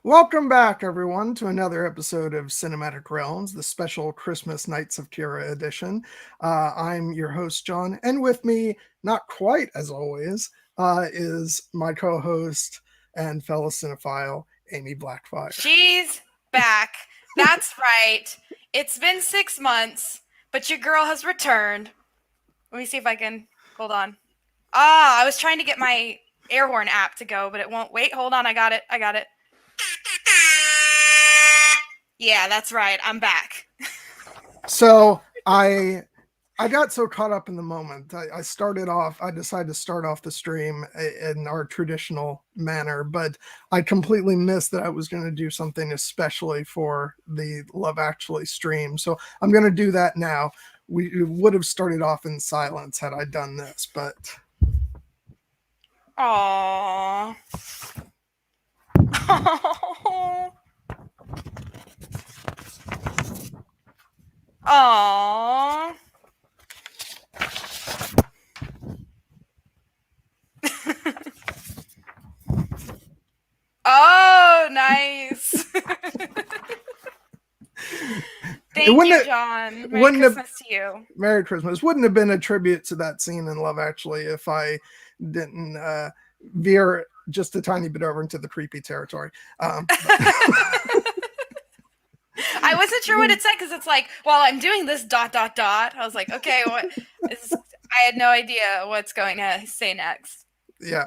Welcome back, everyone, to another episode of Cinematic Realms, the special Christmas Nights of Keira edition. I'm your host, John, and with me, not quite as always, is my co host and fellow cinephile, Amy Blackfire. She's back. That's right. It's been 6 months, but your girl has returned. Let me see if I can. Hold on. I was trying to get my air horn app to go, but it won't. Wait, hold on. I got it. Yeah, that's right. I'm back. So I got so caught up in the moment. I decided to start off the stream in our traditional manner, but I completely missed that I was going to do something especially for the Love Actually stream. So I'm going to do that now. We would have started off in silence had I done this, but. Aww. Aww. Oh, nice. Thank you, John. Merry Christmas to you. Merry Christmas. Wouldn't have been a tribute to that scene in Love Actually if I didn't veer just a tiny bit over into the creepy territory. I wasn't sure what it said because it's like, well, I'm doing this ... I was like, okay, what? I had no idea what's going to say next. Yeah,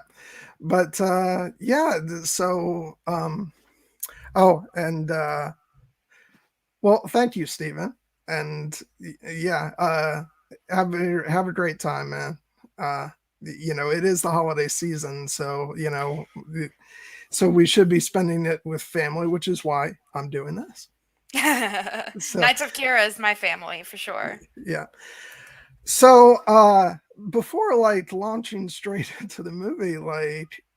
but yeah. So, well, thank you, Stephen, and yeah, have a great time, man. It is the holiday season, so so we should be spending it with family, which is why I'm doing this. So, Knights of Keira is my family for sure. Yeah. So before launching straight into the movie,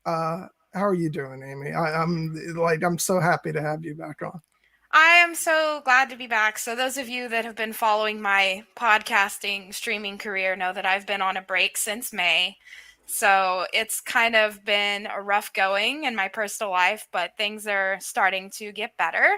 how are you doing, Amy? I'm so happy to have you back on. I am so glad to be back. So those of you that have been following my podcasting streaming career know that I've been on a break since May. So it's kind of been a rough going in my personal life, but things are starting to get better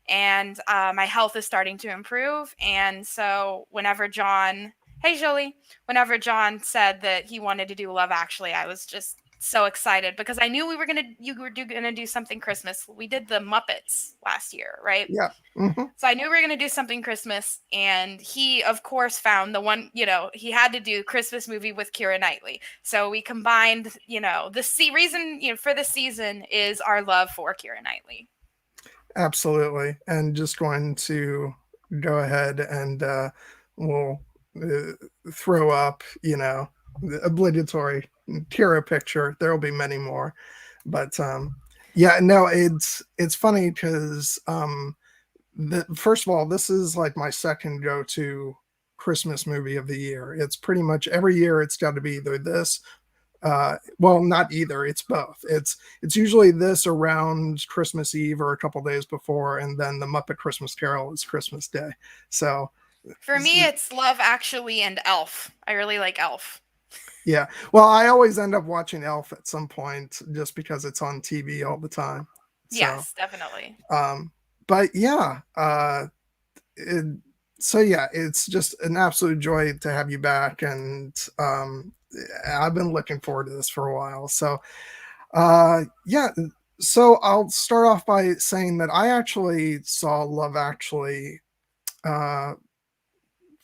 and my health is starting to improve. And so whenever John said that he wanted to do Love Actually, I was just so excited because I knew you were gonna do something Christmas. We did the Muppets last year, right? Yeah. Mm-hmm. So I knew we were gonna do something Christmas, and he of course found the one. He had to do Christmas movie with Keira Knightley. So we combined. The reason for the season is our love for Keira Knightley. Absolutely, and just going to go ahead and we'll throw up, the obligatory Keira picture. There will be many more, but yeah, no, it's funny because first of all, this is like my second go-to Christmas movie of the year. It's pretty much every year it's got to be either this. Well, not either. It's both. It's usually this around Christmas Eve or a couple days before, and then the Muppet Christmas Carol is Christmas Day. So for me, it's Love Actually and Elf. I really like Elf. Yeah. Well, I always end up watching Elf at some point just because it's on TV all the time. So, yes, definitely. But yeah, so yeah, it's just an absolute joy to have you back, and I've been looking forward to this for a while. So, yeah. So I'll start off by saying that I actually saw Love Actually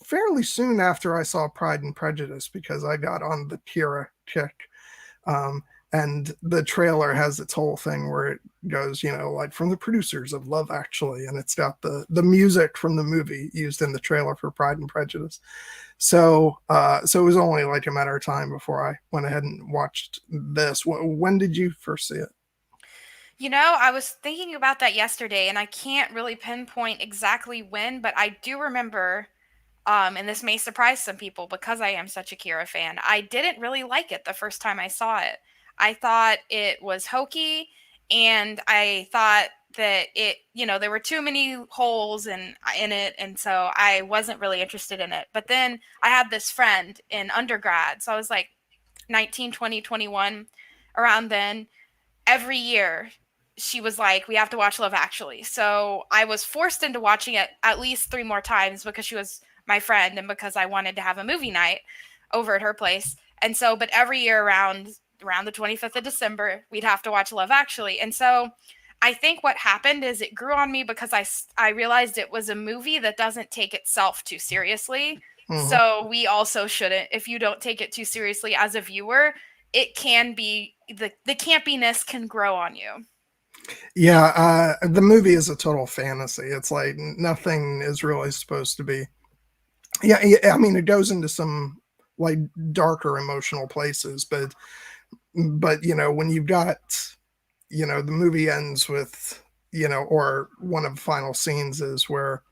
fairly soon after I saw Pride and Prejudice because I got on the Keira kick. And the trailer has its whole thing where it goes, like from the producers of Love Actually, and it's got the music from the movie used in the trailer for Pride and Prejudice. So it was only like a matter of time before I went ahead and watched this. When did you first see it? I was thinking about that yesterday, and I can't really pinpoint exactly when, but I do remember, and this may surprise some people because I am such a Keira fan, I didn't really like it the first time I saw it. I thought it was hokey, and I thought that there were too many holes in it, and so I wasn't really interested in it. But then I had this friend in undergrad, so I was like 19, 20, 21, around then. Every year she was like, we have to watch Love Actually. So I was forced into watching it at least 3 more times because she was my friend and because I wanted to have a movie night over at her place. And so, but every year around the 25th of December, we'd have to watch Love Actually. And so I think what happened is it grew on me because I realized it was a movie that doesn't take itself too seriously. Mhm. So we also shouldn't. If you don't take it too seriously as a viewer, it can be the campiness can grow on you. Yeah, the movie is a total fantasy. It's like nothing is really supposed to be. Yeah, I mean, it goes into some like darker emotional places, but when you've got, the movie ends with, or one of the final scenes is where,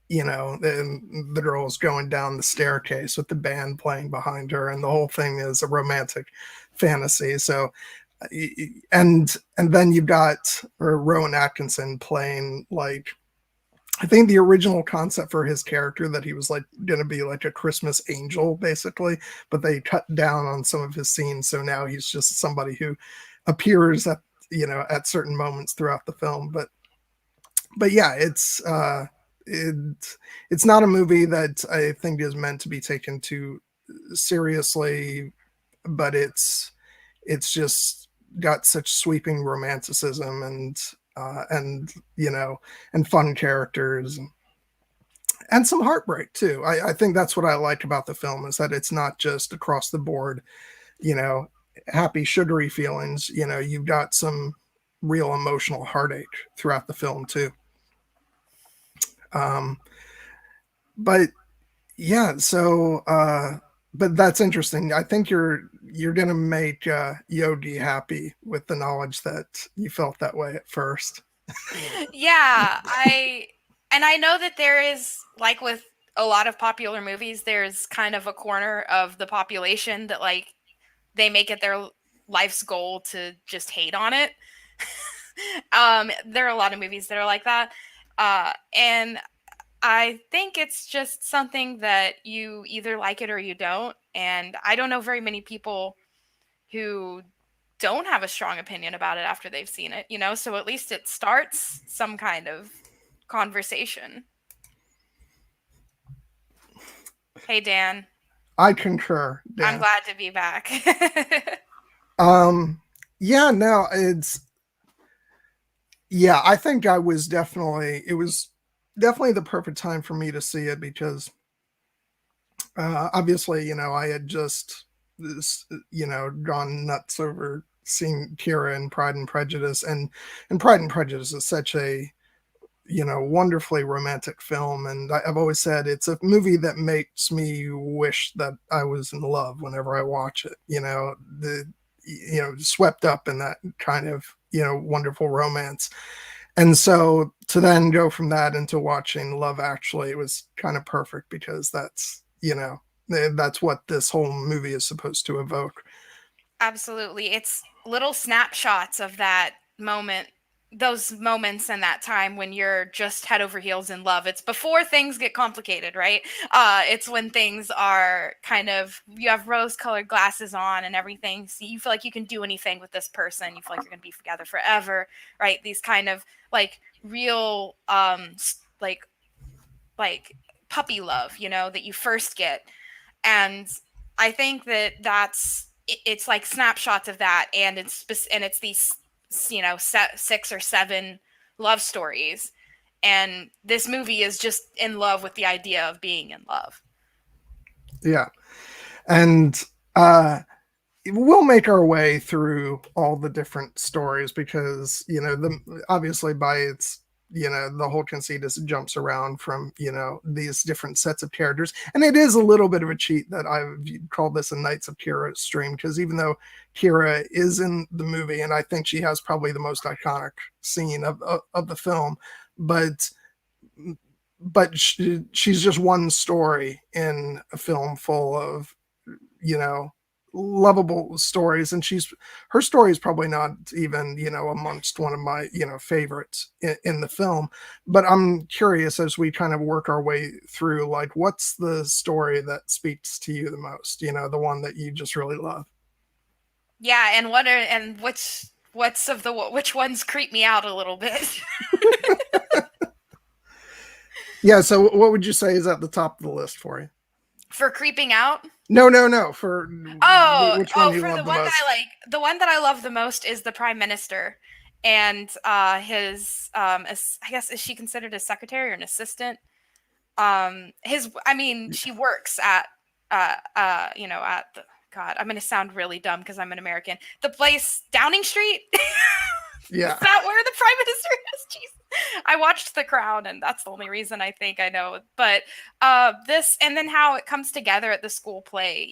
the girl is going down the staircase with the band playing behind her, and the whole thing is a romantic fantasy. So, and then you've got Rowan Atkinson playing like, I think the original concept for his character that he was like going to be like a Christmas angel, basically, but they cut down on some of his scenes, so now he's just somebody who appears at certain moments throughout the film. But yeah, it's not a movie that I think is meant to be taken too seriously, but it's just got such sweeping romanticism and fun characters and some heartbreak too. I think that's what I like about the film, is that it's not just across the board, you know, happy sugary feelings. You've got some real emotional heartache throughout the film too. Um, but yeah, but that's interesting. I think you're gonna make Yogi happy with the knowledge that you felt that way at first. Yeah, I know that there is, like with a lot of popular movies, there's kind of a corner of the population that like they make it their life's goal to just hate on it. There are a lot of movies that are like that. And I think it's just something that you either like it or you don't. And I don't know very many people who don't have a strong opinion about it after they've seen it, so at least it starts some kind of conversation. Hey, Dan, I concur, I'm Dan. glad to be back. Yeah, no, I think it was definitely the perfect time for me to see it because obviously, I had just gone nuts over seeing Kira in Pride and Prejudice, and Pride and Prejudice is such a wonderfully romantic film, and I've always said it's a movie that makes me wish that I was in love whenever I watch it. Swept up in that kind of wonderful romance. And so to then go from that into watching Love Actually, it was kind of perfect because that's what this whole movie is supposed to evoke. Absolutely. It's little snapshots of that moment, those moments in that time when you're just head over heels in love. It's before things get complicated, right? It's when things are kind of, you have rose colored glasses on and everything. So you feel like you can do anything with this person. You feel like you're going to be together forever, right? These kind of like real, like puppy love, that you first get. And I think that it's like snapshots of that, and it's these 6 or 7 love stories, and this movie is just in love with the idea of being in love. Yeah. And uh we'll make our way through all the different stories because obviously by its the whole conceit is it jumps around from these different sets of characters, and it is a little bit of a cheat that I've called this a Knights of Kira stream, because even though Kira is in the movie and I think she has probably the most iconic scene of the film, but she's just one story in a film full of you know lovable stories, and her story is probably not even amongst one of my favorites in the film. But I'm curious, as we kind of work our way through, like, what's the story that speaks to you the most, the one that you just really love? Yeah, and what are and which which ones creep me out a little bit. Yeah, so what would you say is at the top of the list for you? For creeping out? No. For which one you For love the most? the one that I love the most is the prime minister, and his I guess, is she considered a secretary or an assistant? I mean, she works at at the, God, I'm gonna sound really dumb because I'm an American. The place Downing Street. Yeah. Is that where the prime minister is? Jeez. I watched The Crown, and that's the only reason I think I know. But this, and then how it comes together at the school play,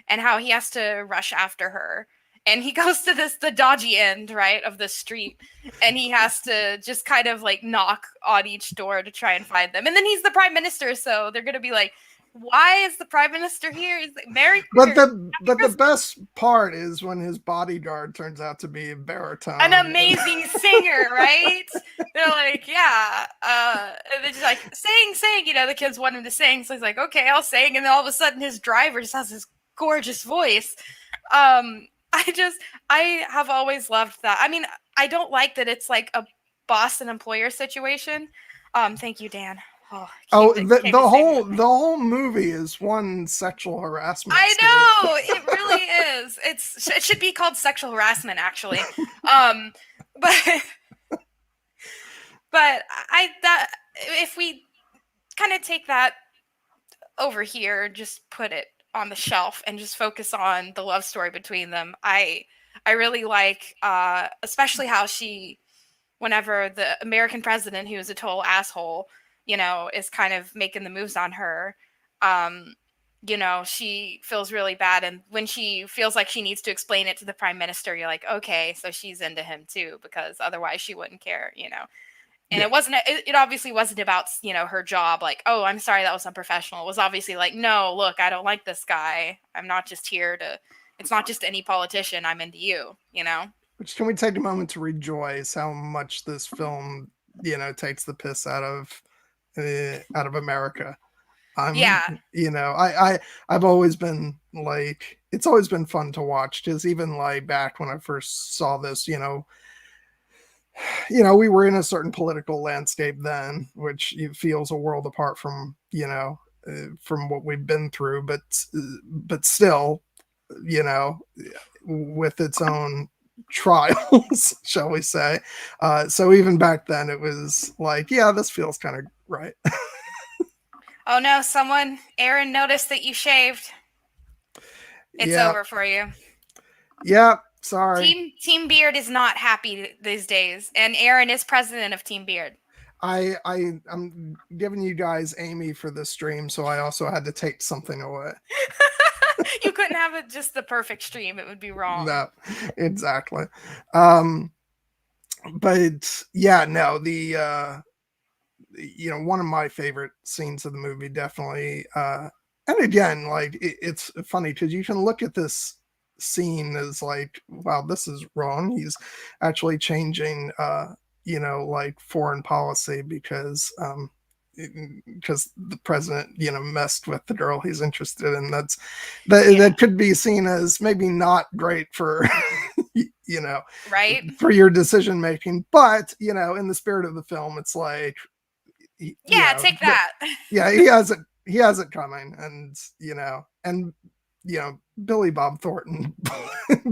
and how he has to rush after her. And he goes to the dodgy end, right, of the street, and he has to just kind of like knock on each door to try and find them. And then he's the prime minister, so they're gonna be like, why is the prime minister here? He's like, but the best part is when his bodyguard turns out to be a baritone, an amazing singer, right? They're like, yeah, and they're just like, sing, the kids want him to sing, so he's like, okay, I'll sing, and then all of a sudden his driver just has this gorgeous voice. I have always loved that. I mean, I don't like that it's like a boss and employer situation. Thank you, Dan. The whole movie is one sexual harassment. I know it really is. It should be called sexual harassment, actually. But if we kind of take that over here, just put it on the shelf and just focus on the love story between them, I really like, especially how whenever the American president, who is a total asshole, is kind of making the moves on her, she feels really bad. And when she feels like she needs to explain it to the prime minister, you're like, okay, so she's into him too, because otherwise she wouldn't care. And yeah. It obviously wasn't about, her job. Like, oh, I'm sorry, that was unprofessional. It was obviously like, no, look, I don't like this guy. I'm not just here it's not just any politician. I'm into you, Which, can we take a moment to rejoice how much this film, takes the piss out of America. I've always been like, it's always been fun to watch, because even like back when I first saw this, we were in a certain political landscape then, which feels a world apart from, from what we've been through, but still, with its own trials, shall we say. So even back then it was like, yeah, this feels kind of right. Oh no, Aaron noticed that you shaved. It's over for you. Yeah, sorry. Team Beard is not happy these days, and Aaron is president of Team Beard. I'm giving you guys Amy for this stream, so I also had to take something away. You couldn't have it just the perfect stream. It would be wrong. No, exactly. But yeah, no, one of my favorite scenes of the movie, definitely. And again, like, it's funny because you can look at this scene as like, wow, this is wrong. He's actually changing, like, foreign policy because the president, messed with the girl he's interested in. That could be seen as maybe not great for, right, for your decision making. But, in the spirit of the film, it's like, take that. Yeah, he has it coming. And, Billy Bob Thornton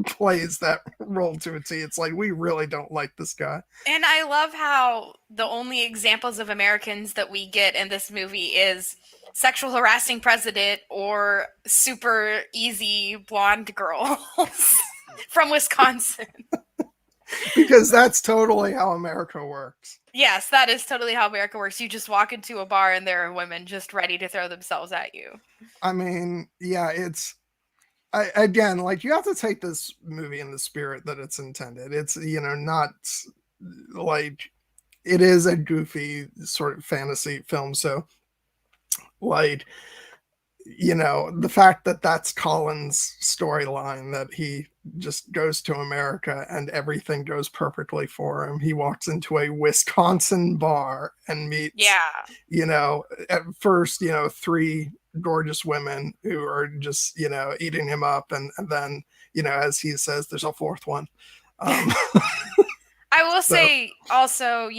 plays that role to a T. It's like, we really don't like this guy. And I love how the only examples of Americans that we get in this movie is sexual harassing president or super easy blonde girls from Wisconsin. Because that's totally how America works. Yes, that is totally how America works. You just walk into a bar and there are women just ready to throw themselves at you. I mean, yeah, again, like, you have to take this movie in the spirit that it's intended. It's, not like, it is a goofy sort of fantasy film. So, like, the fact that that's Colin's storyline, that he just goes to America and everything goes perfectly for him. He walks into a Wisconsin bar and meets, at first, 3 gorgeous women who are just, eating him up. And then, as he says, there's a 4th one. Um, I will so, say also,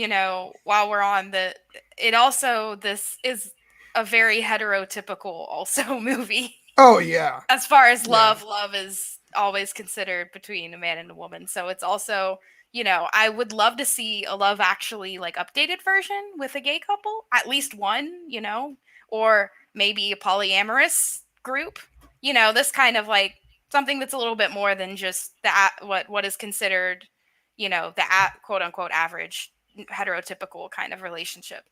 while we're on this is a very heterotypical also movie. oh yeah, As far as yeah, love is always considered between a man and a woman. So it's also, I would love to see a Love Actually like updated version with a gay couple, at least one, or maybe a polyamorous group. This kind of like something that's a little bit more than just what is considered, quote unquote average heterotypical kind of relationship.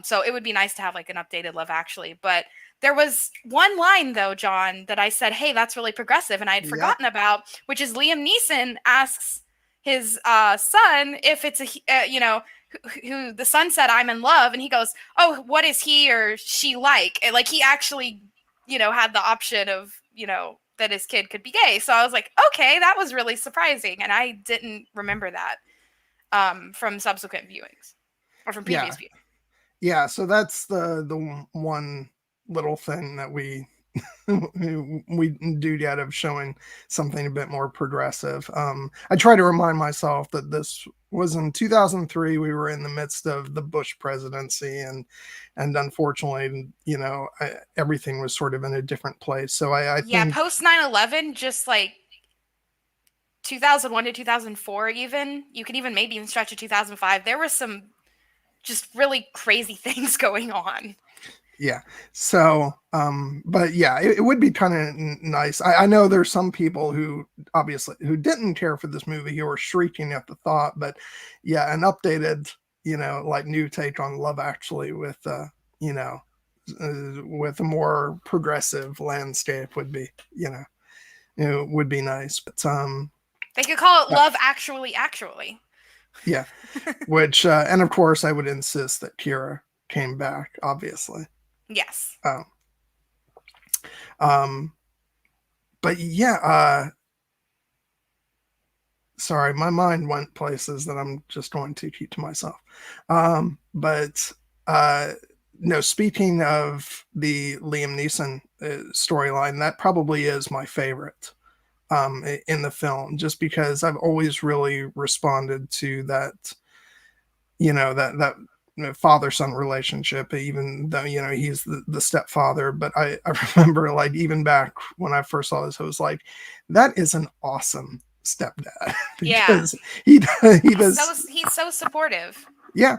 So it would be nice to have like an updated Love Actually, but there was one line though, John, that I said, "Hey, that's really progressive," and I had yeah, forgotten about, which is Liam Neeson asks his son if it's who the son said, "I'm in love," and he goes, "Oh, what is he or she like?" And, like, he actually, had the option of, that his kid could be gay. So I was like, okay, that was really surprising, and I didn't remember that from subsequent viewings or from yeah, previous viewings. yeah. So that's the one little thing that we do yet of showing something a bit more progressive. I try to remind myself that this was in 2003. We were in the midst of the Bush presidency, and unfortunately, everything was sort of in a different place. So I Yeah, think, post 9/11, just like 2001 to 2004, even you could even maybe even stretch to 2005. There were some just really crazy things going on. yeah. So, but yeah, it would be kind of nice. I know there's some people who obviously who didn't care for this movie who were shrieking at the thought, but yeah, an updated, like new take on Love Actually with, you know, with a more progressive landscape would be, would be nice. But They could call it uh, Love Actually Actually. yeah, which and of course I would insist that Kira came back, obviously. Yes. Um, um, but yeah, sorry, my mind went places that I'm just going to keep to myself. But no, speaking of the Liam Neeson storyline, that probably is my favorite in the film, just because I've always really responded to that, that father son relationship, even though he's the stepfather. But I remember, like, even back when I first saw this, I was like, that is an awesome stepdad Yeah. because he does. He's so supportive. Yeah,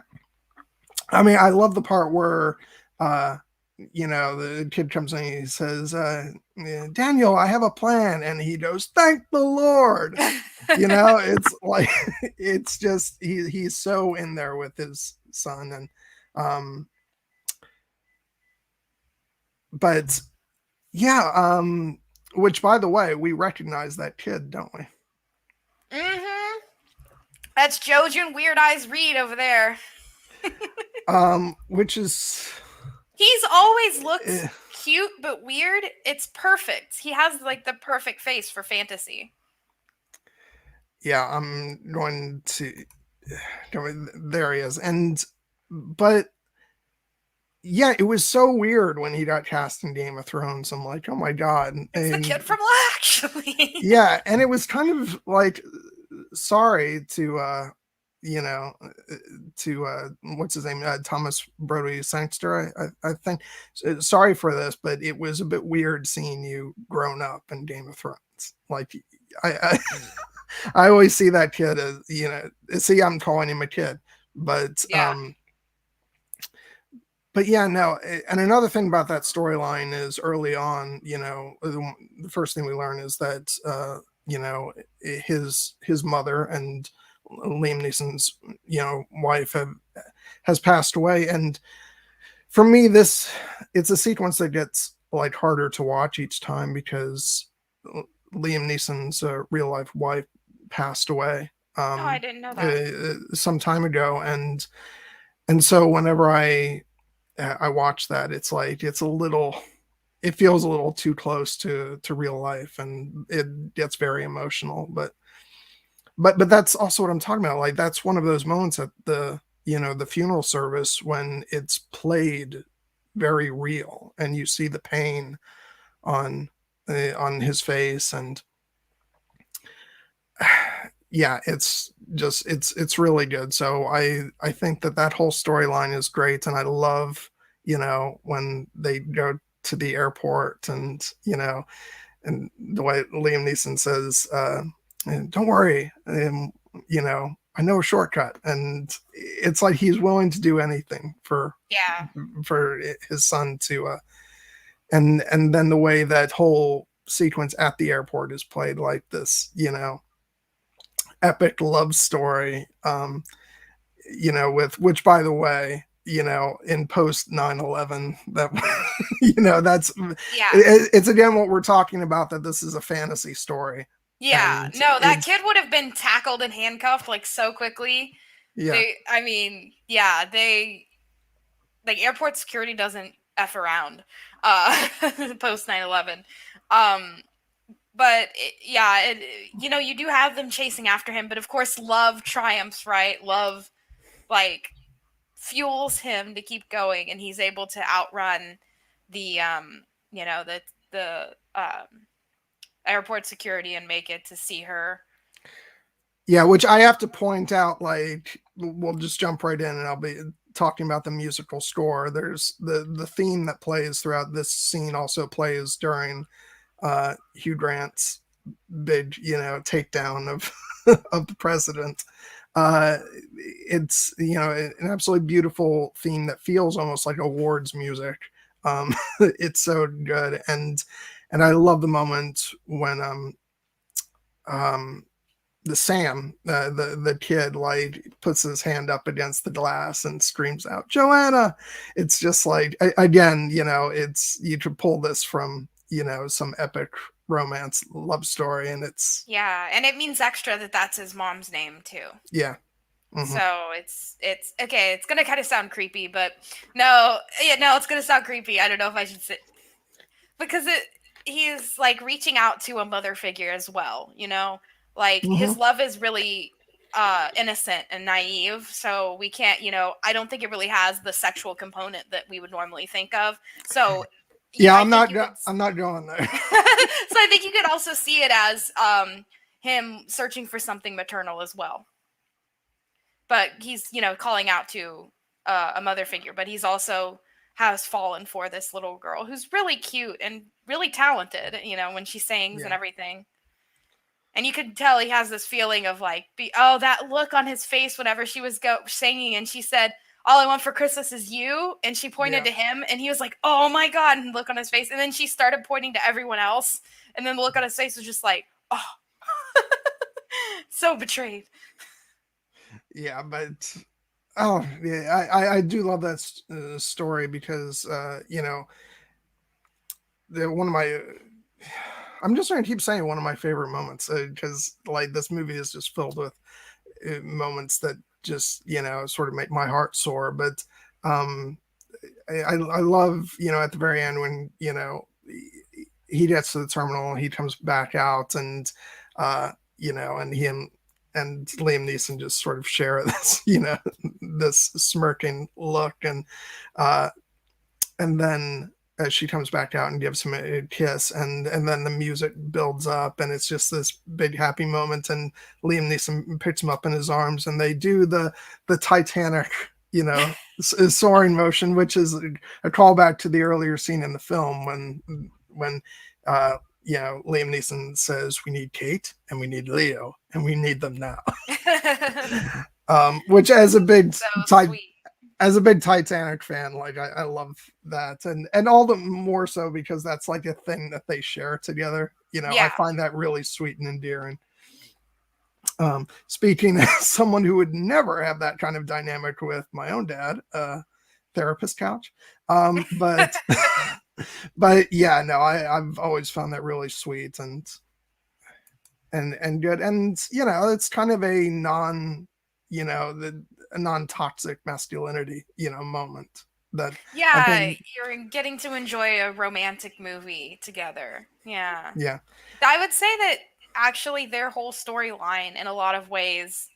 I mean, I love the part where uh the kid comes in and he says, Daniel, I have a plan, and he goes, thank the Lord. It's like it's just he's so in there with his son. And um but yeah, which, by the way, we recognize that kid, don't we? Mm-hmm. That's Jojen Weird Eyes Reed over there. Which is He's always looked eh, cute but weird. It's perfect. He has like the perfect face for fantasy. yeah, I'm going to there he is. And but yeah, it was so weird when he got cast in Game of Thrones. I'm like, oh my god. It's the And kid from Love Actually. yeah, and it was kind of like, sorry to you know to what's his name, Thomas Brody Sangster, I think. Sorry for this, but it was a bit weird seeing you grown up in Game of Thrones. Like, I I always see that kid as, see, I'm calling him a kid, but Yeah. yeah, no. And another thing about that storyline is early on, the first thing we learn is that, his mother and Liam Neeson's, wife has passed away. And for me, it's a sequence that gets like harder to watch each time because Liam Neeson's real life wife passed away Oh, I didn't know that. some time ago. And so whenever I watch that, it's like it feels a little too close to real life, and it gets very emotional. But that's also what I'm talking about. Like, that's one of those moments at the funeral service when it's played very real, and you see the pain on his face. And yeah, it's just it's really good. So I think that that whole storyline is great, and I love, when they go to the airport, and and the way Liam Neeson says, "Don't worry, I know a shortcut," and it's like he's willing to do anything Yeah. for his son to, and then the way that whole sequence at the airport is played like this, epic love story, with which, by the way, in post 9/11, that that's Yeah. it's again what we're talking about, that this is a fantasy story, Yeah. and No, that it's kid would have been tackled and handcuffed like so quickly. yeah, I mean, yeah, like airport security doesn't f around post 9/11. Um but you do have them chasing after him, but of course love triumphs, right? Love like fuels him to keep going, and he's able to outrun the the airport security and make it to see her. yeah, which I have to point out, like, we'll just jump right in, and I'll be talking about the musical score. There's the theme that plays throughout this scene also plays during Hugh Grant's big, takedown of of the president. It's an absolutely beautiful theme that feels almost like awards music. It's so good, and I love the moment when um the Sam, the kid, like, puts his hand up against the glass and screams out, "Joanna!" It's just like, again, it's, you could pull this from, some epic romance love story, and it's Yeah, and it means extra that that's his mom's name too. yeah, hmm So it's okay. It's gonna kind of sound creepy, but no, yeah, no, it's gonna sound creepy. I don't know if I should say, because he's like reaching out to a mother figure as well. Like hmm his love is really innocent and naive. So we can't. I don't think it really has the sexual component that we would normally think of. So yeah. I think you could. I'm not going there. So I think you could also see it as him searching for something maternal as well. But he's calling out to a mother figure, but he's also has fallen for this little girl who's really cute and really talented, when she sings and Yeah, everything. And you could tell he has this feeling of like, oh, that look on his face whenever she was singing, and she said, "All I want for Christmas is you," and she pointed yeah, to him, and he was like, "Oh my god!" And look on his face, and then she started pointing to everyone else, and then the look on his face was just like, oh, so betrayed. yeah. But oh yeah, I do love that story, because one of my I'm just going to keep saying one of my favorite moments, because like this movie is just filled with moments that just sort of make my heart soar. But um, I love, at the very end, when he gets to the terminal, he comes back out, and and him and Liam Neeson just sort of share this, this smirking look, uh, and then as she comes back out and gives him a kiss, and then the music builds up, and it's just this big happy moment, and Liam Neeson picks him up in his arms, and they do the Titanic, soaring motion, which is a callback to the earlier scene in the film, when uh Liam Neeson says, "We need Kate and we need Leo and we need them now." Which, So sweet. as a big Titanic fan, like, I love that, and all the more so because that's like a thing that they share together. I Yeah. find that really sweet and endearing. Speaking as someone who would never have that kind of dynamic with my own dad, therapist couch. But but yeah, no, I've always found that really sweet, and good, and it's kind of a the a non-toxic masculinity moment that I Yeah, think. you're getting to enjoy a romantic movie together. Yeah. Yeah, I would say that actually their whole storyline in a lot of ways,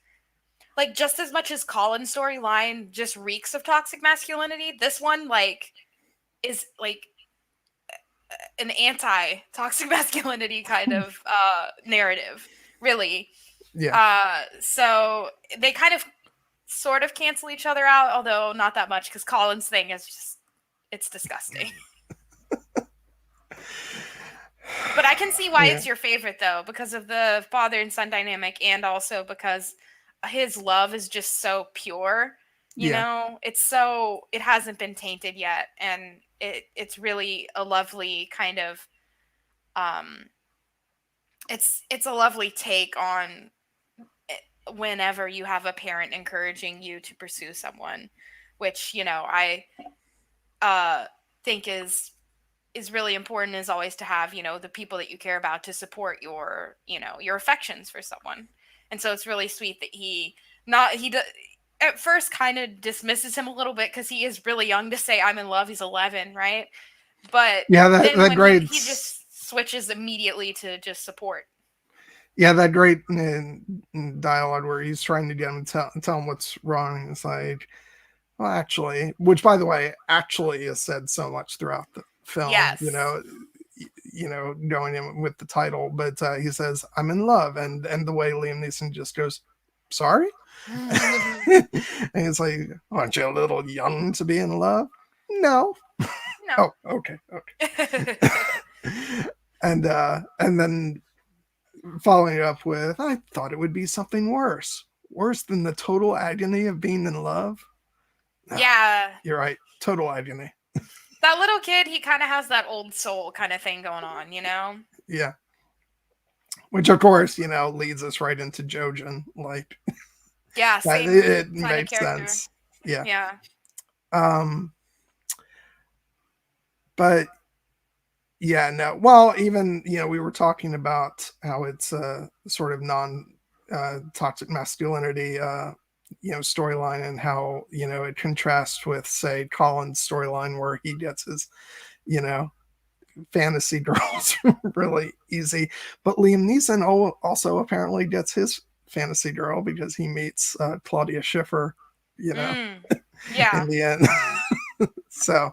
like just as much as Colin's storyline just reeks of toxic masculinity, this one like is like an anti-toxic masculinity kind of narrative, really. Yeah. So they kind of sort of cancel each other out, although not that much because Colin's thing is just it's disgusting. But I can see why Yeah. it's your favorite though, because of the father and son dynamic, and also because his love is just so pure. You Yeah. know, it hasn't been tainted yet, and it's really a lovely kind of um, it's a lovely take on whenever you have a parent encouraging you to pursue someone, which I uh think is really important, is always to have the people that you care about to support your affections for someone. And so it's really sweet that at first kind of dismisses him a little bit because he is really young to say I'm in love. He's 11, right? But Yeah, then that when great, he just switches immediately to just support. yeah, that great dialogue where he's trying to get him to tell him what's wrong. It's like, well, actually, which by the way, actually is said so much throughout the film. Yes. Going in with the title, but he says, "I'm in love," and the way Liam Neeson just goes, "Sorry," and it's like, "Aren't you a little young to be in love?" No. No. Oh, okay, okay. And then following it up with, "I thought it would be something worse than the total agony of being in love." No, Yeah. you're right, total agony. That little kid, he kind of has that old soul kind of thing going on, you know? Yeah, which of course leads us right into Jojen. Like Yeah, that, same it kind of makes character. sense. Yeah. Yeah. Um, but yeah, no. Well, even we were talking about how it's a sort of non toxic masculinity storyline, and how it contrasts with, say, Colin's storyline where he gets his you know fantasy girls really easy. But Liam Neeson also apparently gets his fantasy girl because he meets Claudia Schiffer, Mm. Yeah. in the end. so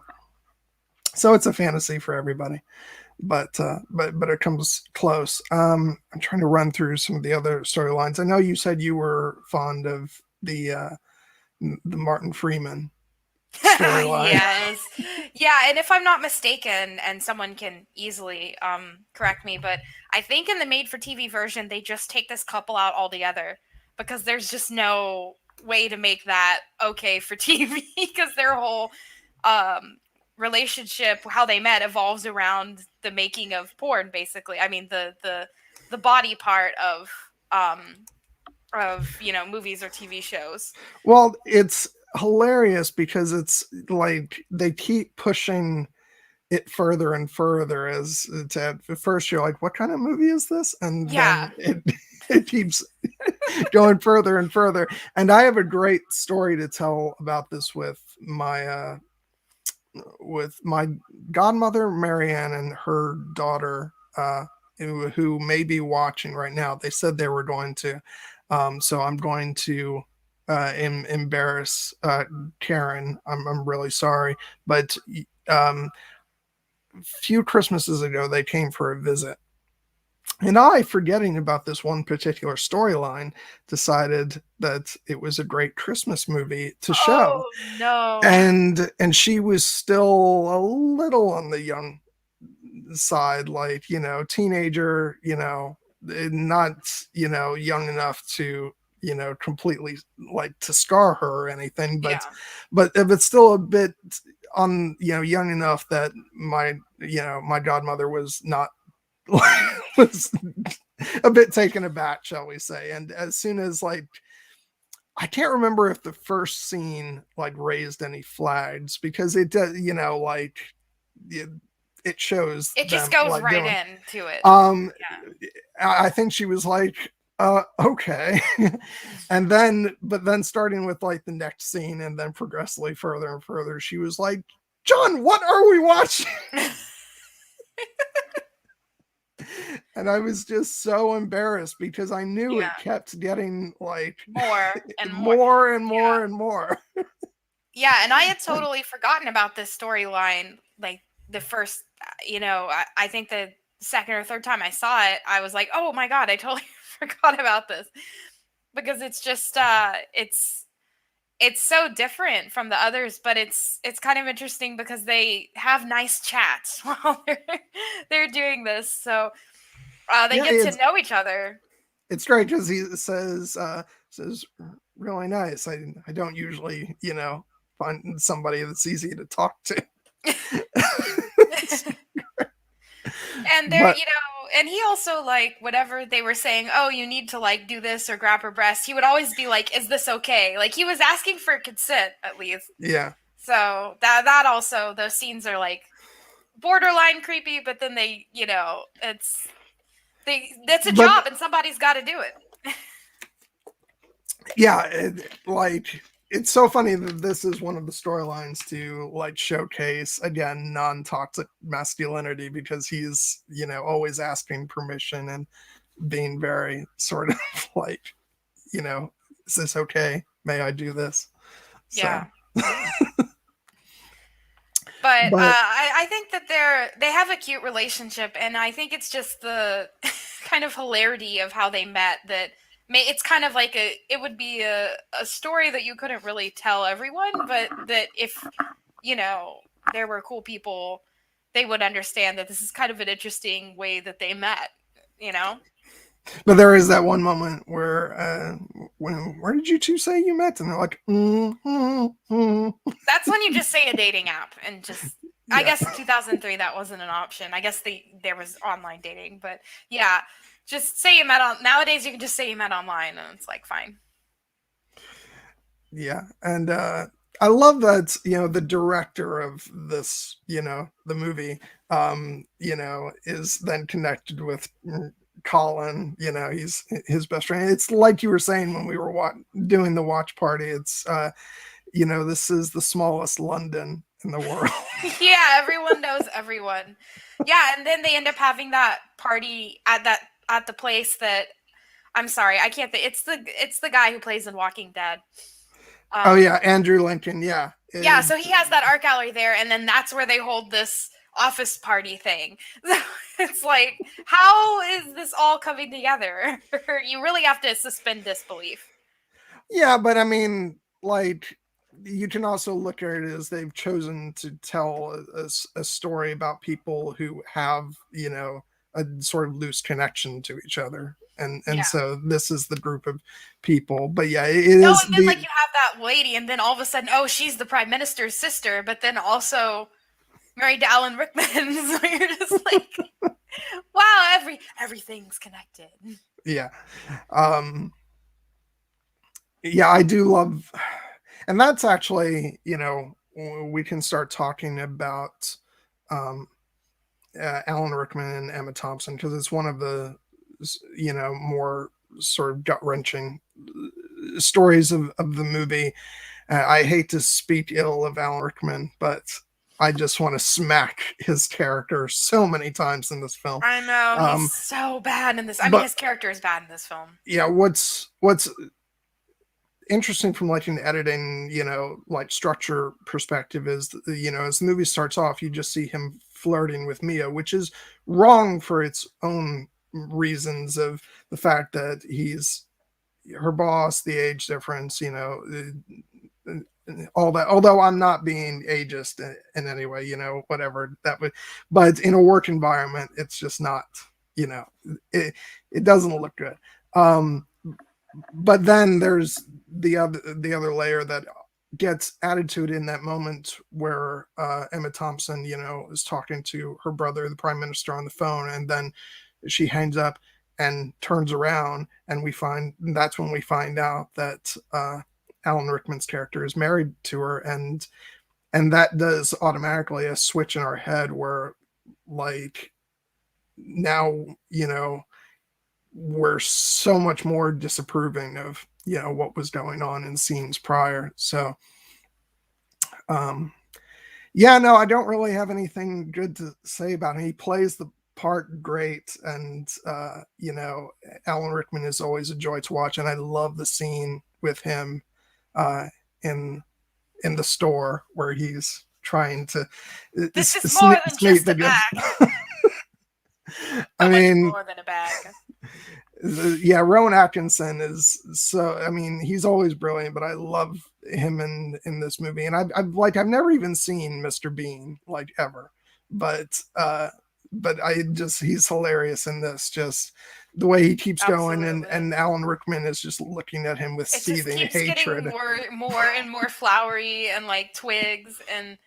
so it's a fantasy for everybody. But it comes close. I'm trying to run through some of the other storylines. I know you said you were fond of the Martin Freeman storyline. Yes. Yeah, and if I'm not mistaken, and someone can easily correct me, but I think in the made for TV version they just take this couple out altogether because there's just no way to make that okay for TV because their whole um relationship, how they met, evolves around the making of porn basically. I mean the body part of movies or TV shows. Well, it's hilarious because it's like they keep pushing it further and further. As at first you're like, what kind of movie is this? And then Yeah. it keeps going further and further. And I have a great story to tell about this with my godmother Marianne and her daughter, who may be watching right now. They said they were going to, so I'm going to embarrass Karen. I'm really sorry, but few Christmases ago they came for a visit, and I, forgetting about this one particular storyline, decided that it was a great Christmas movie to show. Oh no. And she was still a little on the young side, like teenager, not young enough to completely, like, to scar her or anything, but Yeah. but still a bit on young enough that my godmother was not was a bit taken aback, shall we say. And as soon as, like, I can't remember if the first scene like raised any flags, because it does, like it, it shows It just them goes like right doing. into it. Um, Yeah. I think she was like, okay, and then starting with like the next scene, and then progressively further and further, she was like, John, what are we watching? And I was just so embarrassed because I knew it Yeah. kept getting like More and more. more and Yeah. more and more. Yeah, and I had totally forgotten about this storyline. Like the first, I think the second or third time I saw it, I was like, "Oh my god, I totally forgot about this because it's just it's so different from the others, but it's kind of interesting because they have nice chats while they're doing this, so they Yeah, get to know each other. it's great because he says really nice. I don't usually find somebody that's easy to talk to. And they're, But and he also, like, whatever they were saying, oh, you need to, like, do this or grab her breast, he would always be like, is this okay? Like, he was asking for consent, at least. yeah. So that also, those scenes are, like, borderline creepy, but then they, that's a job and somebody's got to do it. Yeah, it's so funny that this is one of the storylines to like showcase again non-toxic masculinity, because he's always asking permission and being very sort of like, is this okay? May I do this? Yeah. So. But I think that they have a cute relationship, and I think it's just the kind of hilarity of how they met that it's kind of like it would be a story that you couldn't really tell everyone, but that if there were cool people, they would understand that this is kind of an interesting way that they met. But there is that one moment where where did you two say you met? And they're like, That's when you just say a dating app and just. Yeah. I guess in 2003 that wasn't an option. I guess there was online dating, but yeah, just say you met on. Nowadays you can just say you met online, and it's like fine. Yeah, and I love that the director of this the movie is then connected with Colin. He's his best friend. It's like you were saying when we were doing the watch party. It's this is the smallest London in the world. Yeah, everyone knows everyone. Yeah, and then they end up having that party at the place that, I'm sorry, I can't think. It's the guy who plays in Walking Dead. Oh yeah, Andrew Lincoln. Yeah. Yeah, so he has that art gallery there, and then that's where they hold this office party thing. It's like, how is this all coming together? You really have to suspend disbelief. Yeah, but I mean, like, you can also look at it as they've chosen to tell a story about people who have a sort of loose connection to each other, and so this is the group of people. But yeah, it is. And then like you have that lady, and then all of a sudden, oh, she's the prime minister's sister, but then also married to Alan Rickman. So you're just like, wow, everything's connected. Yeah, yeah, I do love. And that's actually, we can start talking about Alan Rickman and Emma Thompson, because it's one of the, more sort of gut-wrenching stories of the movie. I hate to speak ill of Alan Rickman, but I just want to smack his character so many times in this film. I know, he's so bad in this. I mean, his character is bad in this film. Yeah, what's interesting from like an editing like structure perspective is as the movie starts off, you just see him flirting with Mia, which is wrong for its own reasons of the fact that he's her boss, the age difference, all that, although I'm not being ageist in any way, whatever that would, but in a work environment it's just not, it doesn't look good. But then there's the other layer that gets added to it in that moment where Emma Thompson, is talking to her brother, the prime minister, on the phone, and then she hangs up and turns around, and that's when we find out that Alan Rickman's character is married to her, and that does automatically a switch in our head where, like, now we're so much more disapproving of what was going on in scenes prior. So yeah, no, I don't really have anything good to say about him. He plays the part great, and Alan Rickman is always a joy to watch, and I love the scene with him in the store where he's trying to this is more than just a bag. I mean, more than a bag. Yeah, Rowan Atkinson is so. I mean, he's always brilliant, but I love him in this movie. And I've never even seen Mr. Bean like ever, but I just he's hilarious in this. Just the way he keeps going, Absolutely. and Alan Rickman is just looking at him with It just seething keeps getting hatred. more and more flowery and like twigs and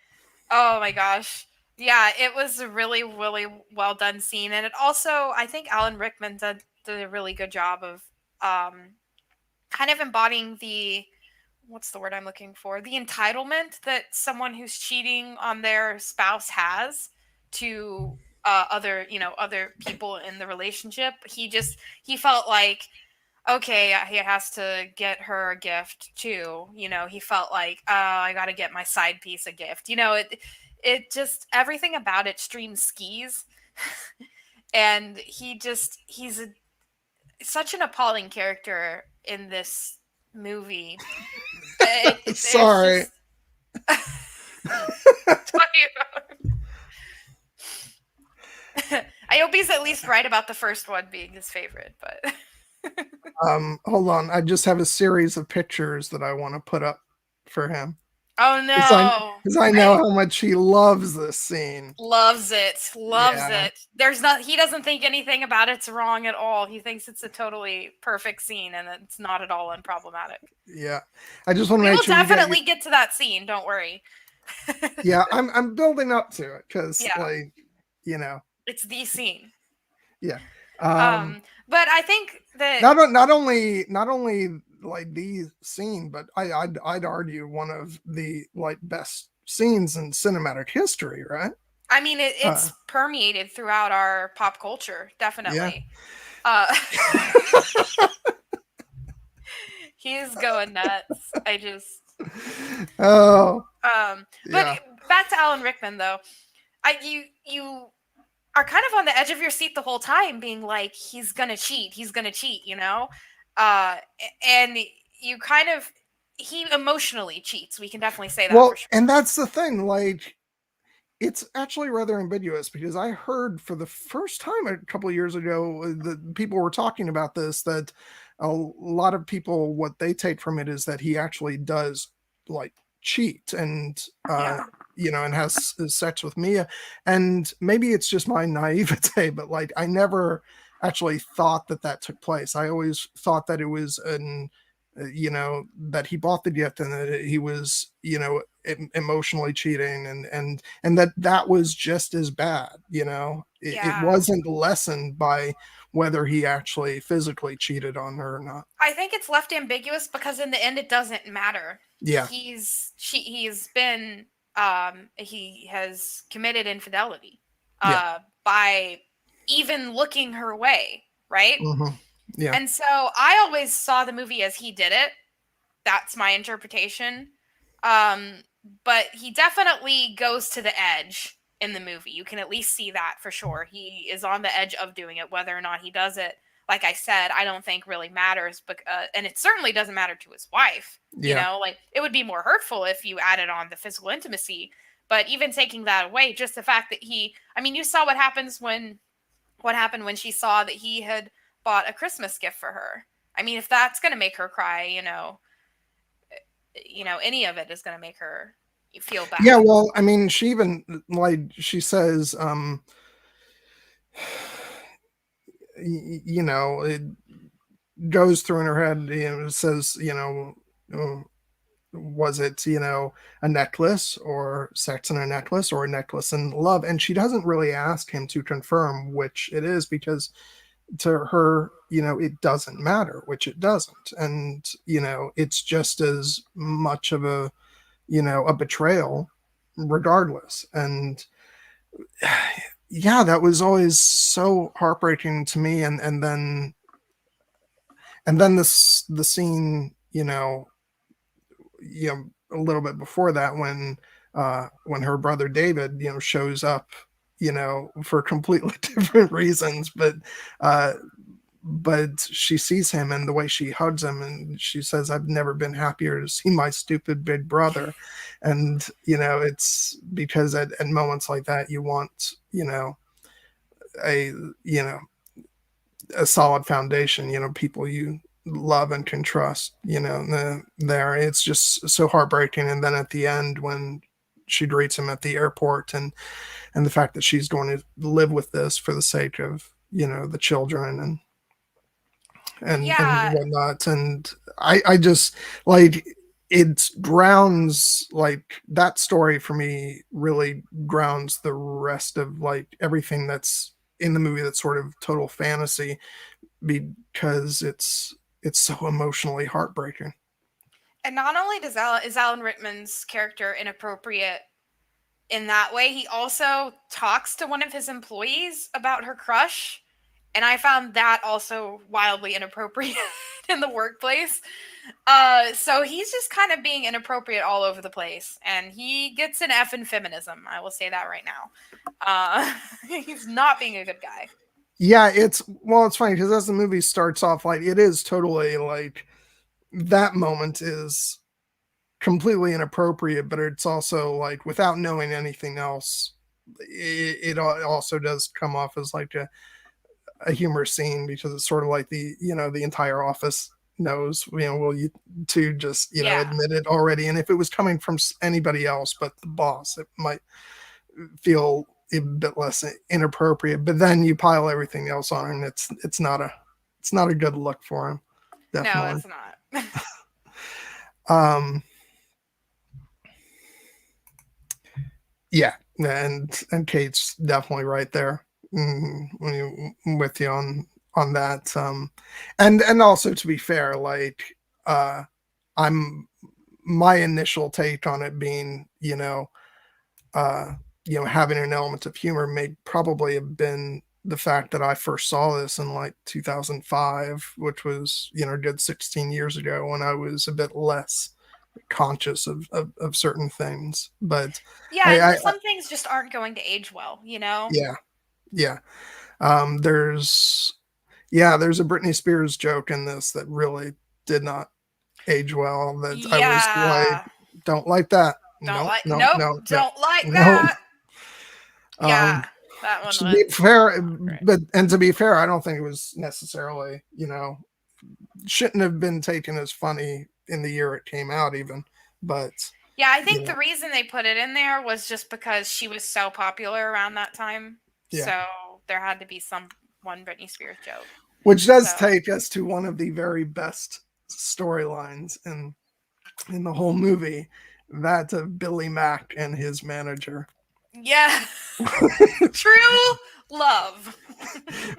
oh my gosh. Yeah, it was a really, really well done scene. And it also, I think Alan Rickman did a really good job of um, kind of embodying the, what's the word I'm looking for? The entitlement that someone who's cheating on their spouse has to other, other people in the relationship. He felt like, okay, he has to get her a gift too. He felt like, oh, I got to get my side piece a gift. It just everything about it streams skis, and such an appalling character in this movie. There's Sorry. just I hope he's at least right about the first one being his favorite, but Hold on. I just have a series of pictures that I want to put up for him. oh no. Because I know how much he loves this scene. Loves it. Loves Yeah. it. He doesn't think anything about it's wrong at all. He thinks it's a totally perfect scene and it's not at all unproblematic. Yeah. I just want to We make will sure definitely get to that scene, don't worry. Yeah, I'm building up to it because Yeah. like, you know, It's the scene. yeah. But I think that Not only like the scene, but I'd argue one of the like best scenes in cinematic history, right? I mean Uh, it's permeated throughout our pop culture, yeah. definitely. He's going nuts. I just Oh, but yeah. back to Alan Rickman though. You are kind of on the edge of your seat the whole time being like he's gonna cheat, uh and you kind of he emotionally cheats, we can definitely say that for Well, sure. and that's the thing. Like, it's actually rather ambiguous because I heard for the first time a couple of years ago that people were talking about this, that a lot of people, what they take from it is that he actually does like cheat and Yeah, and has sex with Mia. And maybe it's just my naivete, but like I never actually thought that took place. I always thought that it was an that he bought the gift and that he was emotionally cheating, and that was just as bad. It yeah. wasn't lessened by whether he actually physically cheated on her or not. I think it's left ambiguous because in the end it doesn't matter. Yeah. He has committed infidelity Yeah. by even looking her way, right? Hmm. Yeah. And so I always saw the movie as he did it. That's my interpretation. Um, but he definitely goes to the edge in the movie. You can at least see that for sure. He is on the edge of doing it. Whether or not he does it, like I said, I don't think really matters. But and it certainly doesn't matter to his wife. Yeah. Like it would be more hurtful if you added on the physical intimacy. But even taking that away, just the fact that you saw what happened when she saw that he had bought a Christmas gift for her. I mean, if that's going to make her cry, any of it is going to make her feel bad. Yeah, well, I mean, she even like she says it goes through in her head, it says, was it, a necklace or sex in a necklace or a necklace in love? And she doesn't really ask him to confirm which it is because to her, it doesn't matter, which it doesn't. And, it's just as much of a betrayal regardless. And yeah, that was always so heartbreaking to me. And then the scene, a little bit before that when her brother David shows up for completely different reasons, but she sees him and the way she hugs him and she says, I've never been happier to see my stupid big brother. And it's because at moments like that you want a a solid foundation, people you love and can trust, there. It's just so heartbreaking. And then at the end, when she greets him at the airport, and the fact that she's going to live with this for the sake of, the children and Yeah, whatnot. And I just like, it grounds, like, that story for me really grounds the rest of, like, everything that's in the movie that's sort of total fantasy, because it's so emotionally heartbreaking. and not only is Alan Rickman's character inappropriate in that way, he also talks to one of his employees about her crush, and I found that also wildly inappropriate in the workplace. So he's just kind of being inappropriate all over the place, and he gets an F in feminism. I will say that right now. He's not being a good guy. Yeah, it's funny because as the movie starts off, like, it is totally like, that moment is completely inappropriate, but it's also like, without knowing anything else, it also does come off as like a humor scene, because it's sort of like the entire office knows, will you two just, Yeah. admit it already? And if it was coming from anybody else but the boss, it might feel a bit less inappropriate. But then you pile everything else on, and it's not a good look for him, No, definitely. it's not. um yeah, and Kate's definitely right there, with you on that. And also, to be fair, like, I'm my initial take on it being, uh having an element of humor may probably have been the fact that I first saw this in, like, 2005, which was, a good 16 years ago, when I was a bit less conscious of certain things. But Yeah, I and some things just aren't going to age well, you know? yeah, yeah. There's there's a Britney Spears joke in this that really did not age well. That I was like, Yeah. don't like that. Don't No, like, no, nope, no, no, don't like no. that. Yeah, Um, that one to be was fair, not great. to be fair, I don't think it was necessarily, shouldn't have been taken as funny in the year it came out, even. But Yeah, I you think know, the reason they put it in there was just because she was so popular around that time. yeah. So there had to be some one Britney Spears joke. Which So does take us to one of the very best storylines in the whole movie, that of Billy Mack and his manager. yeah, true love.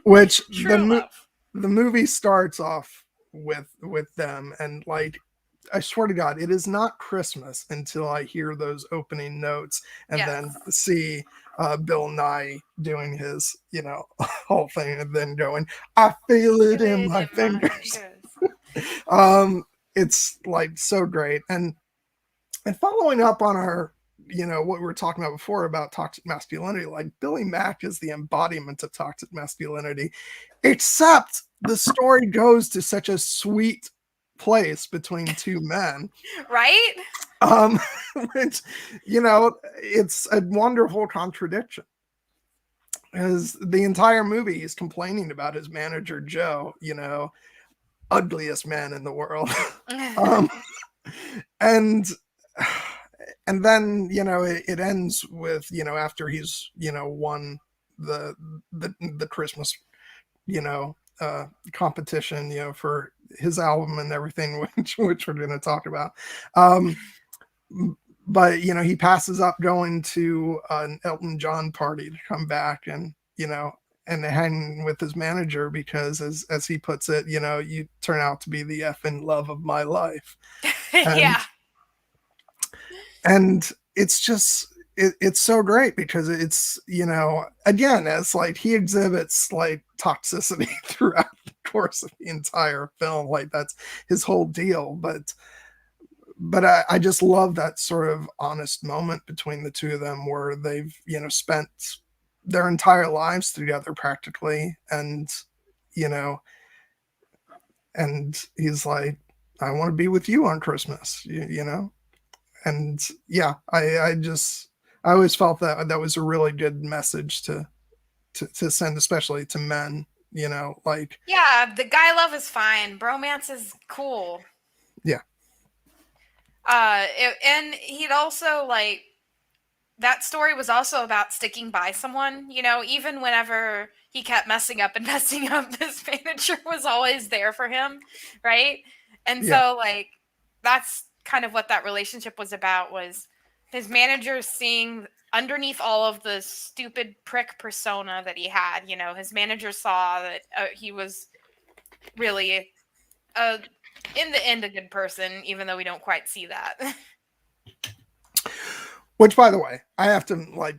Which True love. the movie starts off with them, and, like, I swear to God, it is not Christmas until I hear those opening notes, and Yes. then see Bill Nighy doing his, whole thing, and then going, "I feel it Feel in it my in my fingers." fingers. It's, like, so great. And following up on our, what we were talking about before about toxic masculinity, like, Billy Mack is the embodiment of toxic masculinity, except the story goes to such a sweet place between two men. Right? um which, it's a wonderful contradiction, because the entire movie is complaining about his manager Joe, ugliest man in the world. um and and then, it ends with, after he's, won the the Christmas, you know competition, for his album and everything, which we're going to talk about. um but, he passes up going to an Elton John party to come back, and hang with his manager, because, as he puts it, you turn out to be the effing love of my life. Yeah. And it's just, it's so great, because it's, again, as, like, he exhibits, like, toxicity throughout the course of the entire film, like, that's his whole deal. But I just love that sort of honest moment between the two of them, where they've, spent their entire lives together practically. And, you know and he's like, "I want to be with you on Christmas," and yeah, I always felt that was a really good message to send, especially to men, you know, like, Yeah, the guy love is fine. Bromance is cool. yeah. And he'd also like that story was also about sticking by someone, you know, even whenever he kept messing up and messing up, this manager was always there for him, right? And Yeah. so like that's kind of what that relationship was about, was his manager seeing underneath all of the stupid prick persona that he had, you know, his manager saw that he was really in the end a good person, even though we don't quite see that. Which, by the way, I have to like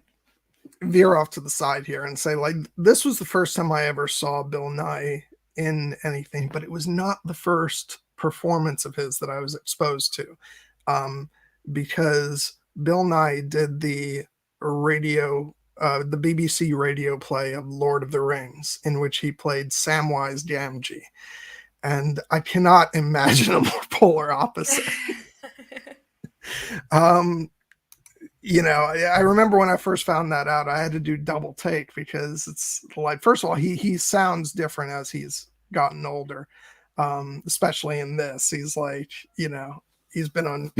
veer off to the side here and say, like, this was the first time I ever saw Bill Nighy in anything, but it was not the first performance of his that I was exposed to, because Bill Nighy did the BBC radio play of Lord of the Rings, in which he played Samwise Gamgee, and I cannot imagine a more polar opposite. um, you know, I remember when I first found that out, I had to do double take, because it's like, first of all, he sounds different as he's gotten older, especially in this. He's like, you know, he's been on,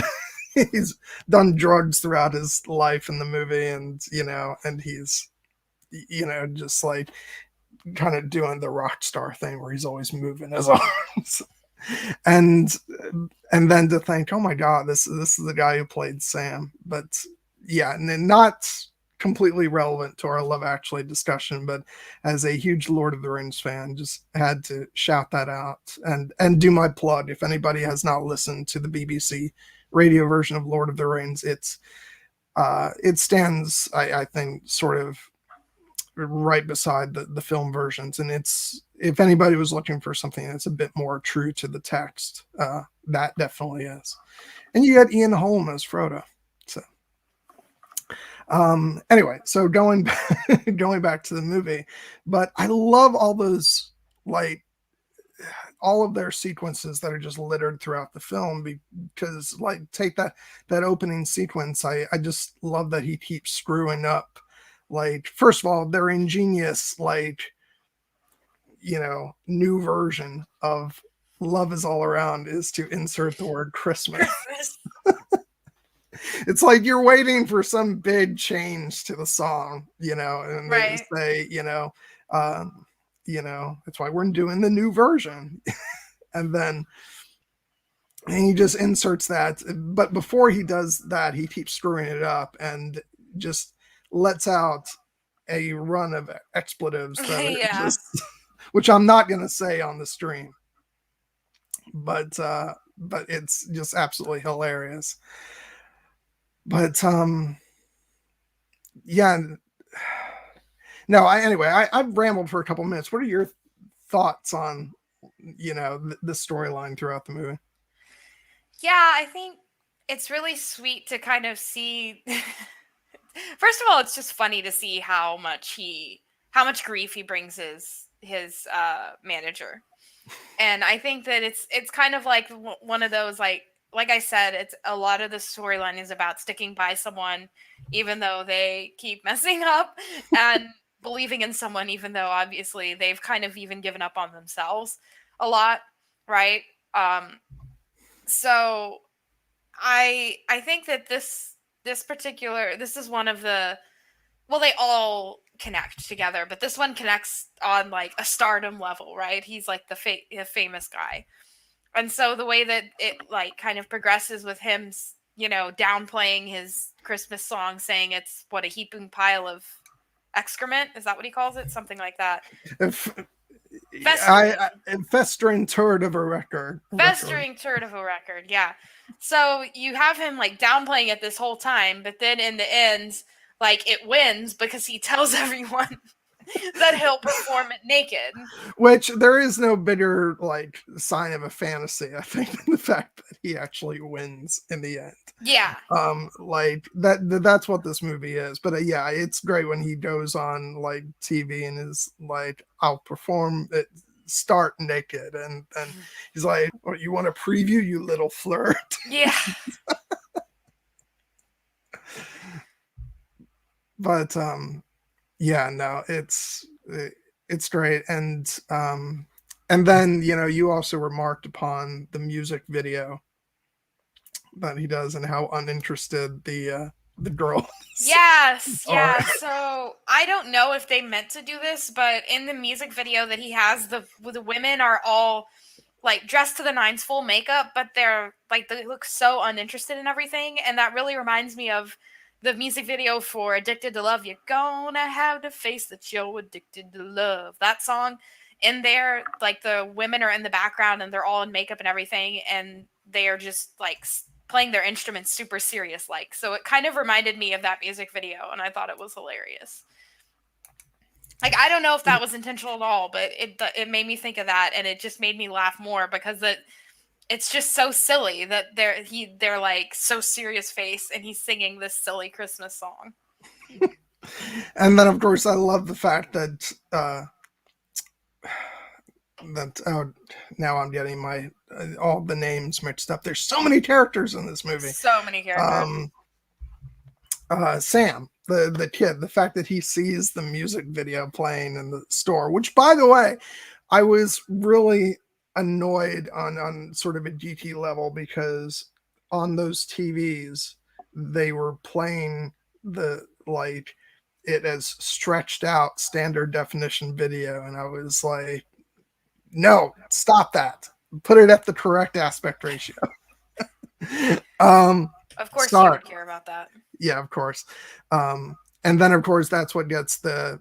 he's done drugs throughout his life in the movie, and you know, and he's, you know, just like kind of doing the rock star thing where he's always moving his arms. and and then to think, oh my god, this is the guy who played Sam. But yeah, and not completely relevant to our Love Actually discussion, but as a huge Lord of the Rings fan, just had to shout that out and do my plug. If anybody has not listened to the BBC radio version of Lord of the Rings, it stands, I think, sort of right beside the film versions, and it's, if anybody was looking for something that's a bit more true to the text, that definitely is. And you got Ian Holm as Frodo. So anyway, so going going back to the movie, but I love all those, like, all of their sequences that are just littered throughout the film, because like, take that opening sequence, I just love that he keeps screwing up. Like, first of all, their ingenious, like, you know, new version of Love Is All Around is to insert the word Christmas. Christmas. It's like you're waiting for some big change to the song, you know, and they Right. say, you know, that's why we're doing the new version. And then and he just inserts that. But before he does that, he keeps screwing it up and just lets out a run of expletives that are Yeah. just, which I'm not going to say on the stream, but it's just absolutely hilarious. But yeah, no, I've rambled for a couple minutes. What are your thoughts on, you know, the storyline throughout the movie? Yeah, I think it's really sweet to kind of see. First of all, it's just funny to see how much grief he brings his manager. And I think that it's kind of like one of those, like I said, it's a lot of the storyline is about sticking by someone even though they keep messing up, and believing in someone even though obviously they've kind of even given up on themselves a lot, right? Um so I think that this is one of the, well, they all connect together, but this one connects on like a stardom level, right? He's like the famous guy. And so the way that it like kind of progresses with him, you know, downplaying his Christmas song, saying it's what, a heaping pile of excrement, is that what he calls it? Something like that. If Festering. festering turd of a record. Festering turd of a record, yeah. So you have him like downplaying it this whole time, but then in the end, like, it wins because he tells everyone that he'll perform it naked. Which, there is no bigger like sign of a fantasy, I think, than the fact that he actually wins in the end. Yeah. Like that's what this movie is. But yeah, it's great when he goes on like TV and is like, I'll perform it, start naked, and he's like, what, you want to preview, you little flirt? Yeah. But yeah, no, it's great. And then, you know, you also remarked upon the music video that he does and how uninterested the girls Yes, are. yeah. So I don't know if they meant to do this, but in the music video that he has, the women are all like dressed to the nines, full makeup, but they're like they look so uninterested in everything, and that really reminds me of the music video for "Addicted to Love." You're gonna have to face that you're addicted to love. That song in there, like the women are in the background and they're all in makeup and everything, and they are just like playing their instruments super serious like. So it kind of reminded me of that music video, and I thought it was hilarious. Like I don't know if that was intentional at all, but it made me think of that, and it just made me laugh more because it's just so silly that they're like so serious face, and he's singing this silly Christmas song. And then, of course, I love the fact that now I'm getting my all the names mixed up. There's so many characters in this movie. So many characters. Sam, the kid, the fact that he sees the music video playing in the store, which, by the way, I was really annoyed on sort of a GT level, because on those TVs they were playing the like it as stretched out standard definition video, and I was like, no, stop that, put it at the correct aspect ratio. Of course sorry. you would care about that. Yeah, of course. And then, of course, that's what gets the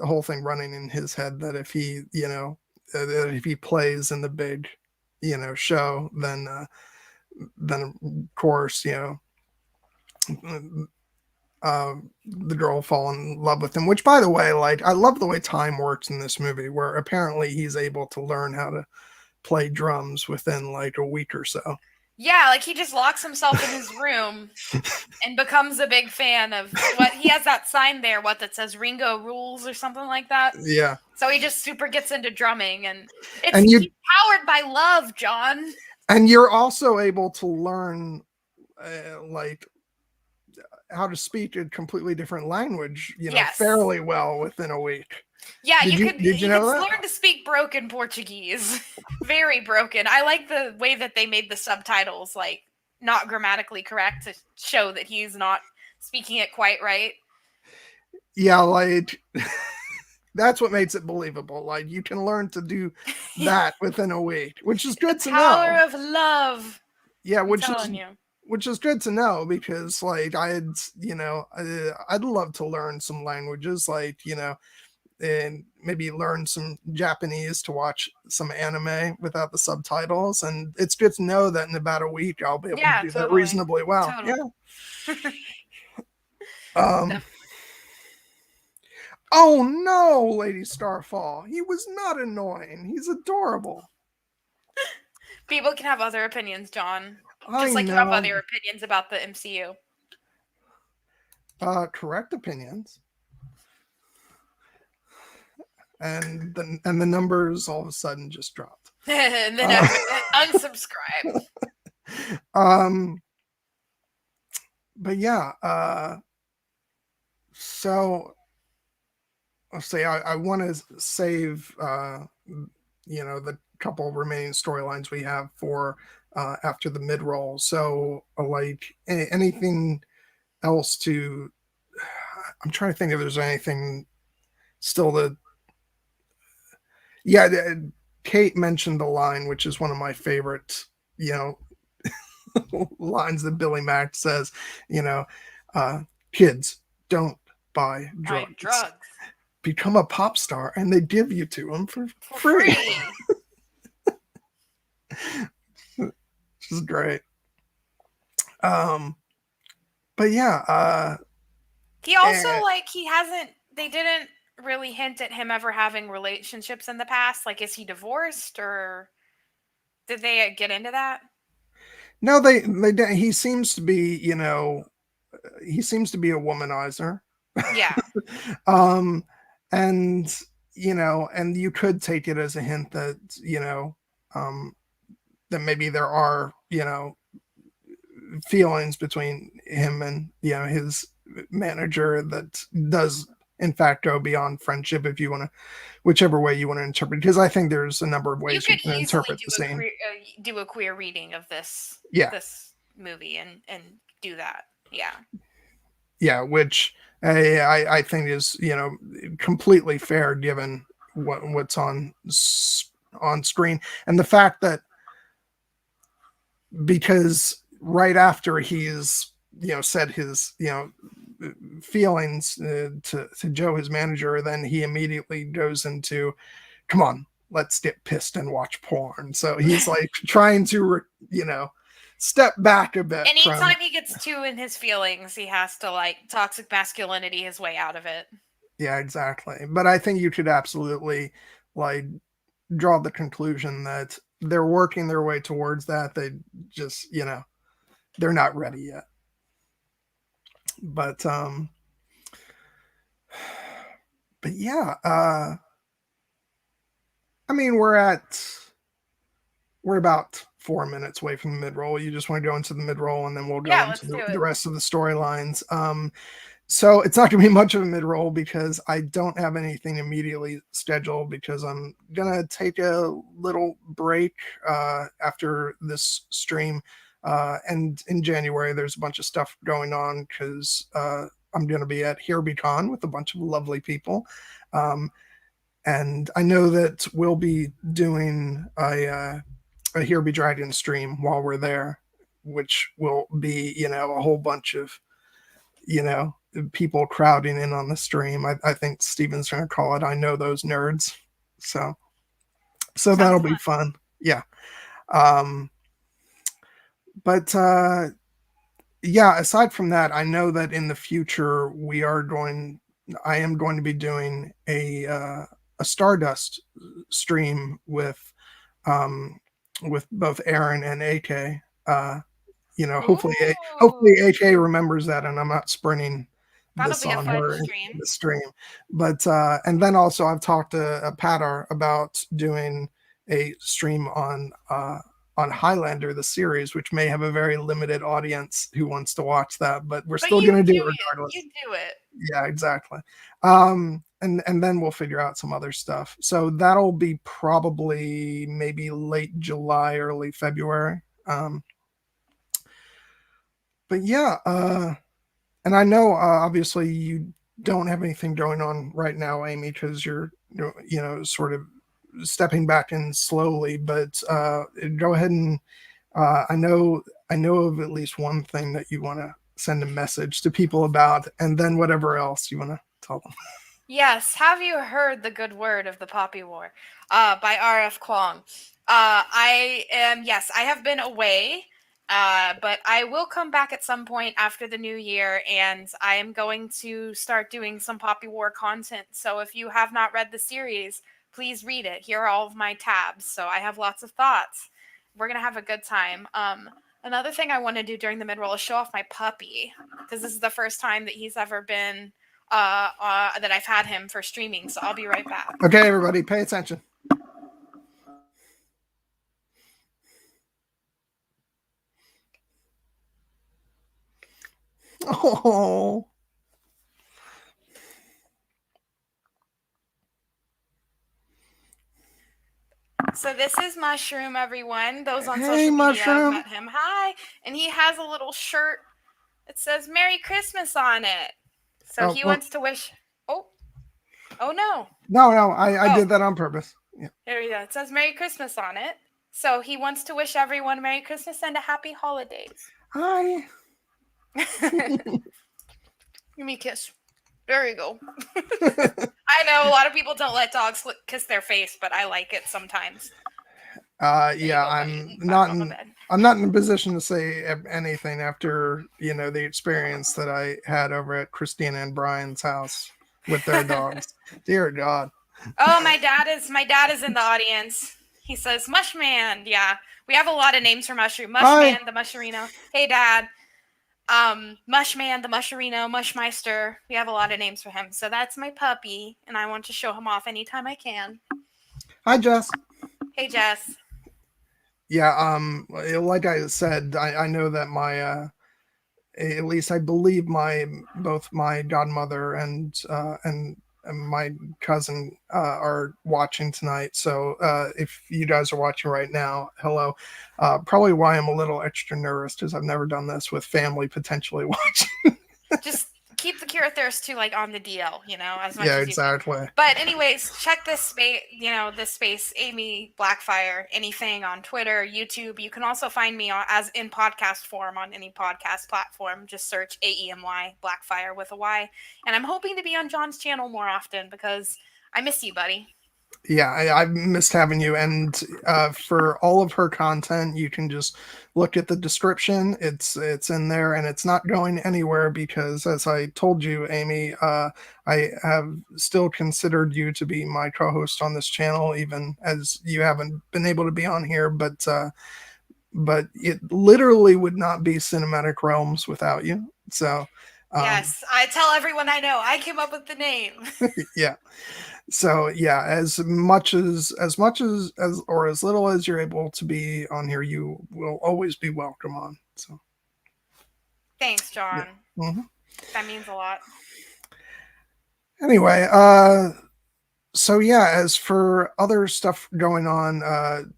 whole thing running in his head, that if he if he plays in the big show, then of course the girl will fall in love with him. Which, by the way, like, I love the way time works in this movie, where apparently he's able to learn how to play drums within like a week or so. Yeah, like he just locks himself in his room and becomes a big fan of what he has that sign there, what that says Ringo Rules or something like that. Yeah. So he just super gets into drumming, and he's powered by love, John. And you're also able to learn like how to speak a completely different language, Yes. fairly well within a week. Yeah, you could know that? learn to speak broken Portuguese. Very broken. I like the way that they made the subtitles like not grammatically correct to show that he's not speaking it quite right. Yeah, like that's what makes it believable. Like, you can learn to do that within a week, which is good to know. Power of love. Yeah, which is good to know, because like I'd love to learn some languages, like, and maybe learn some Japanese to watch some anime without the subtitles. And it's good to know that in about a week I'll be able to do that reasonably well. Totally. Yeah. Oh no, Lady Starfall. He was not annoying. He's adorable. People can have other opinions, John. Just like you have other opinions about the MCU. Correct opinions. And the numbers all of a sudden just dropped. And then unsubscribe. But yeah, so I'll say I want to save the couple remaining storylines we have for after the mid roll. So like anything else to, I'm trying to think if there's anything still to. Yeah, Kate mentioned the line, which is one of my favorite, lines that Billy Mack says, kids, don't buy drugs. Become a pop star, and they give you to them for free. Which is great. But yeah. He also, they didn't really hint at him ever having relationships in the past. Like, is he divorced, or did they get into that? No, they he seems to be, he seems to be a womanizer. Yeah. And and you could take it as a hint that, that maybe there are, feelings between him and, his manager that does in fact go beyond friendship, if you want to, whichever way you want to interpret, because I think there's a number of You ways could you can easily interpret the scene. do a queer reading of this Yeah. this movie and do that. Yeah. Yeah, which I think is, you know, completely fair given what's on screen, and the fact that because right after he's, you know, said his, you know, feelings to Joe, his manager, then he immediately goes into, come on, let's get pissed and watch porn. So he's like trying to, you know, step back a bit. Anytime he gets too in his feelings, he has to like toxic masculinity his way out of it. Yeah, exactly. But I think you could absolutely like draw the conclusion that they're working their way towards that. They just, you know, they're not ready yet. But yeah, I mean, we're about 4 minutes away from the mid roll. You just want to go into the mid roll, and then we'll go into the rest of the storylines. So it's not going to be much of a mid roll because I don't have anything immediately scheduled, because I'm going to take a little break after this stream. And in January, there's a bunch of stuff going on because I'm going to be at HereBeCon with a bunch of lovely people. And I know that we'll be doing a Here Be Dragon stream while we're there, which will be, you know, a whole bunch of, you know, people crowding in on the stream. I think Steven's going to call it I Know Those Nerds. So that'll be fun. Yeah. But yeah, aside from that, I know that in the future I am going to be doing a Stardust stream with both Aaron and AK. You know, hopefully AK remembers that, and I'm not sprinting this on her in the stream. But and then also I've talked to Padar about doing a stream on Highlander, the series, which may have a very limited audience who wants to watch that, but we're still going to do it regardless. You do it. Yeah, exactly. And then we'll figure out some other stuff. So that'll be probably maybe late July, early February. But yeah, and I know obviously you don't have anything going on right now, Amy, because you're, you know, sort of stepping back in slowly. But go ahead and I know of at least one thing that you want to send a message to people about, and then whatever else you want to tell them. Yes. Have you heard the good word of the Poppy War by R.F. Kuang? I have been away, but I will come back at some point after the new year, and I am going to start doing some Poppy War content. So if you have not read the series, please read it. Here are all of my tabs. So I have lots of thoughts. We're going to have a good time. Another thing I want to do during the mid-roll is show off my puppy, because this is the first time that he's ever been that I've had him for streaming. So I'll be right back. Okay, everybody, pay attention. Oh. So this is Mushroom, everyone. Those on social media have met him. Hi. And he has a little shirt. It says Merry Christmas on it. So he wants to wish... Oh, no. No, I did that on purpose. Yeah. There we go. It says Merry Christmas on it. So he wants to wish everyone Merry Christmas and a Happy Holidays. Hi. Give me a kiss. There you go. I know a lot of people don't let dogs kiss their face, but I like it sometimes. Yeah, I'm not in a position to say anything after, you know, the experience that I had over at Christina and Brian's house with their dogs. Dear God. Oh, my dad is in the audience. He says Mushman. Yeah, we have a lot of names for Mushroom. Mushman, the Musherino. Hey, Dad. Mushman, the Musherino, Mushmeister. We have a lot of names for him. So that's my puppy, and I want to show him off anytime I can. Hi, Jess. Hey, Jess. Yeah, like I said, I know that my at least I believe both my godmother and my cousin are watching tonight. So if you guys are watching right now, hello. Probably why I'm a little extra nervous because I've never done this with family potentially watching. Just keep the Kira thirst to like on the DL, as much Yeah, as you can. exactly. But anyways, check this space, this space, Amy Blackfire, anything on Twitter, YouTube. You can also find me as in podcast form on any podcast platform. Just search AEMY Blackfire with a Y. And I'm hoping to be on John's channel more often because I miss you, buddy. Yeah, I've missed having you. And for all of her content, you can just look at the description. It's in there, and it's not going anywhere because, as I told you, Amy, I have still considered you to be my co-host on this channel, even as you haven't been able to be on here. But it literally would not be Cinematic Realms without you. So. Yes, I tell everyone I know. I came up with the name. Yeah. So yeah, as much as or as little as you're able to be on here, you will always be welcome on. So Thanks, John. yeah. Mm-hmm. That means a lot. Anyway, so yeah, as for other stuff going on,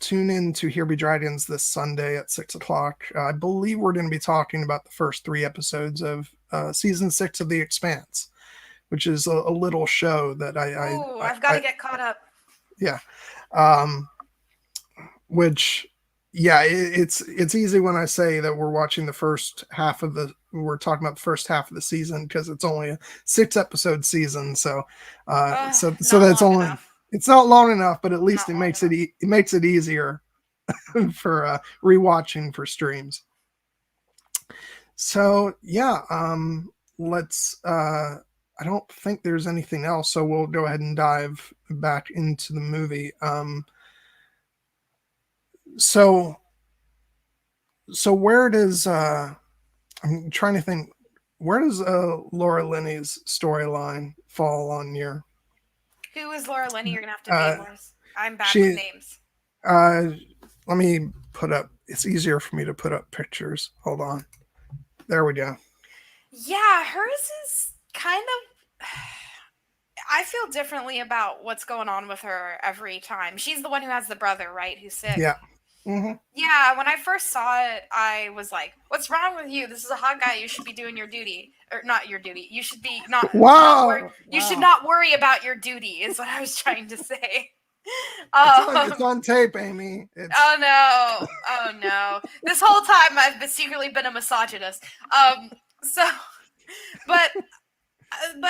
tune in to Here Be Dragons this Sunday at 6:00. I believe we're going to be talking about the first 3 episodes of season 6 of The Expanse, which is a little show that I've got to get caught up. Yeah. Which, yeah, it's easy when I say that we're watching we're talking about the first half of the season because it's only a 6-episode season. So that's only enough. It's not long enough, but at least it makes it easier for rewatching for streams. So yeah, let's. I don't think there's anything else, so we'll go ahead and dive back into the movie. So where does I'm trying to think, where does Laura Linney's storyline fall on your? Who is Laura Linney? You're gonna have to name us. I'm bad with names. Let me put up. It's easier for me to put up pictures. Hold on. There we go. Yeah, hers is kind of. I feel differently about what's going on with her every time. She's the one who has the brother, right? Who's sick. Yeah. Mm-hmm. Yeah, when I first saw it, I was like, "What's wrong with you? This is a hot guy. You should be doing your duty, or not your duty. You should be not. Wow. You should not worry about your duty." Is what I was trying to say. It's on tape, Amy. Oh no! This whole time I've secretly been a misogynist. But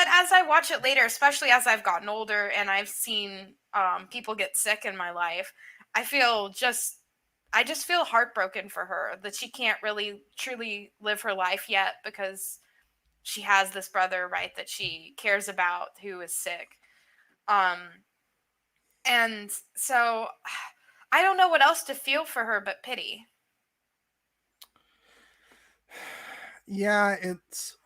as I watch it later, especially as I've gotten older and I've seen people get sick in my life, I just feel heartbroken for her that she can't really truly live her life yet because she has this brother, right, that she cares about who is sick. And so I don't know what else to feel for her but pity. Yeah, it's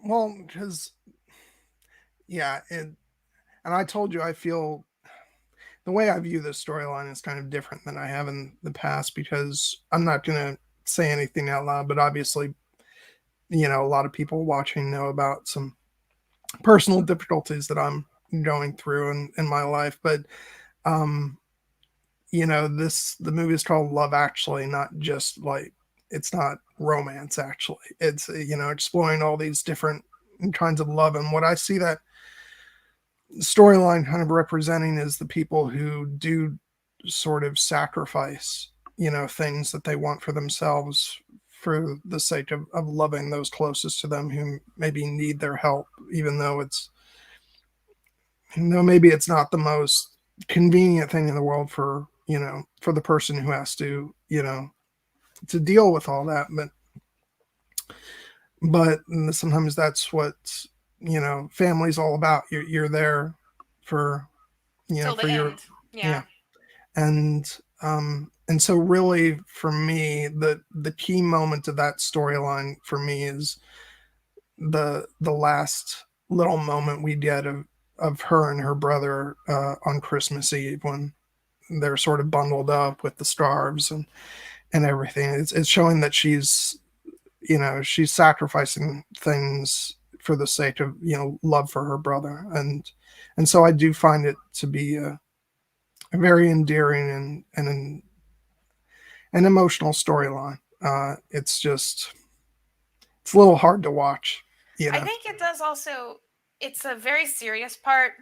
well, because yeah, and I told you I feel the way I view this storyline is kind of different than I have in the past because I'm not going to say anything out loud, but obviously, a lot of people watching know about some personal difficulties that I'm going through in my life. But, the movie is called Love Actually, not just it's not romance, actually. It's, exploring all these different kinds of love. And what I see that storyline kind of representing is the people who do sort of sacrifice, things that they want for themselves for the sake of loving those closest to them who maybe need their help, even though maybe it's not the most convenient thing in the world for the person who has to to deal with all that, but sometimes that's what family's all about. You're there for till the your end. Yeah. And so really for me the key moment of that storyline for me is the last little moment we get of her and her brother on Christmas Eve when they're sort of bundled up with the scarves and everything. It's showing that she's, she's sacrificing things for the sake of, love for her brother. And so I do find it to be a very endearing and an emotional storyline. It's just, it's a little hard to watch, I think it does also. It's a very serious part,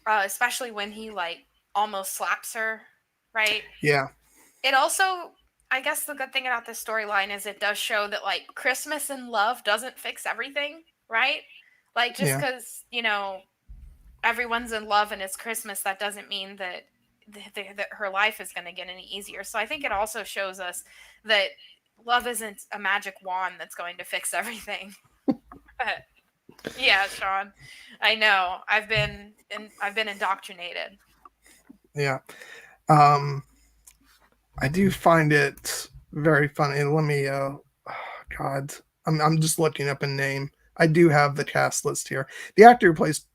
especially when he like almost slaps her, right? Yeah. It also, I guess, the good thing about this storyline is it does show that like Christmas and love doesn't fix everything, right? Like just Yeah. because everyone's in love and it's Christmas, that doesn't mean that that her life is going to get any easier. So I think it also shows us that love isn't a magic wand that's going to fix everything. Yeah, Sean. I know. I've been indoctrinated. Yeah. I do find it very funny. Let me God. I'm just looking up a name. I do have the cast list here. The actor who plays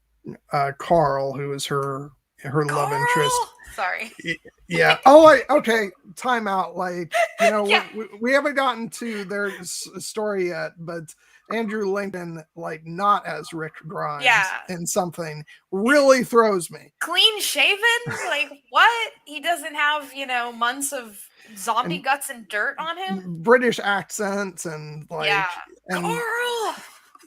Carl, who is her love interest. Carl. Sorry. Yeah. Oh, okay. Time out. Like, Yeah. we haven't gotten to their story yet, but Andrew Lincoln, like, not as Rick Grimes Yeah. in something, really throws me. Clean shaven? Like what? He doesn't have, months of zombie And guts and dirt on him? British accents and Yeah. and Carl.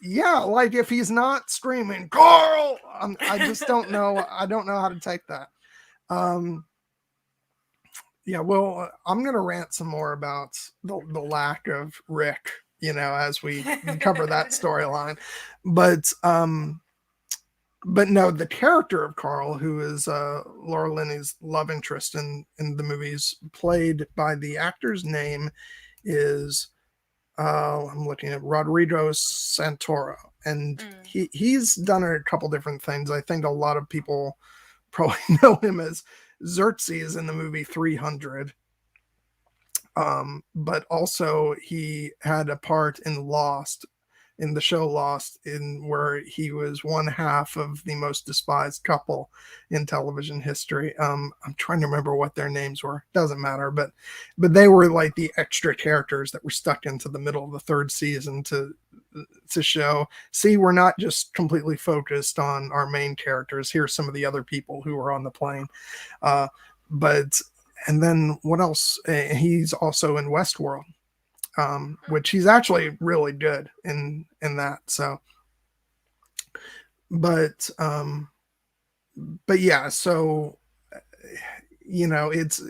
yeah, like if he's not screaming Carl, I just don't know. I don't know how to take that. Um, yeah, well, I'm gonna rant some more about the lack of Rick, as we cover that storyline. But no, the character of Carl, who is Laura Linney's love interest in the movies, played by the actor's name is I'm looking at Rodrigo Santoro, and he's done a couple different things. I think a lot of people probably know him as Xerxes in the movie 300. But also he had a part in Lost, in the show Lost, in where he was one half of the most despised couple in television history. I'm trying to remember what their names were. Doesn't matter, but they were like the extra characters that were stuck into the middle of the third season to show, see, we're not just completely focused on our main characters. Here's some of the other people who were on the plane. But and then what else? He's also in Westworld, which he's actually really good in that. So, but yeah. So it's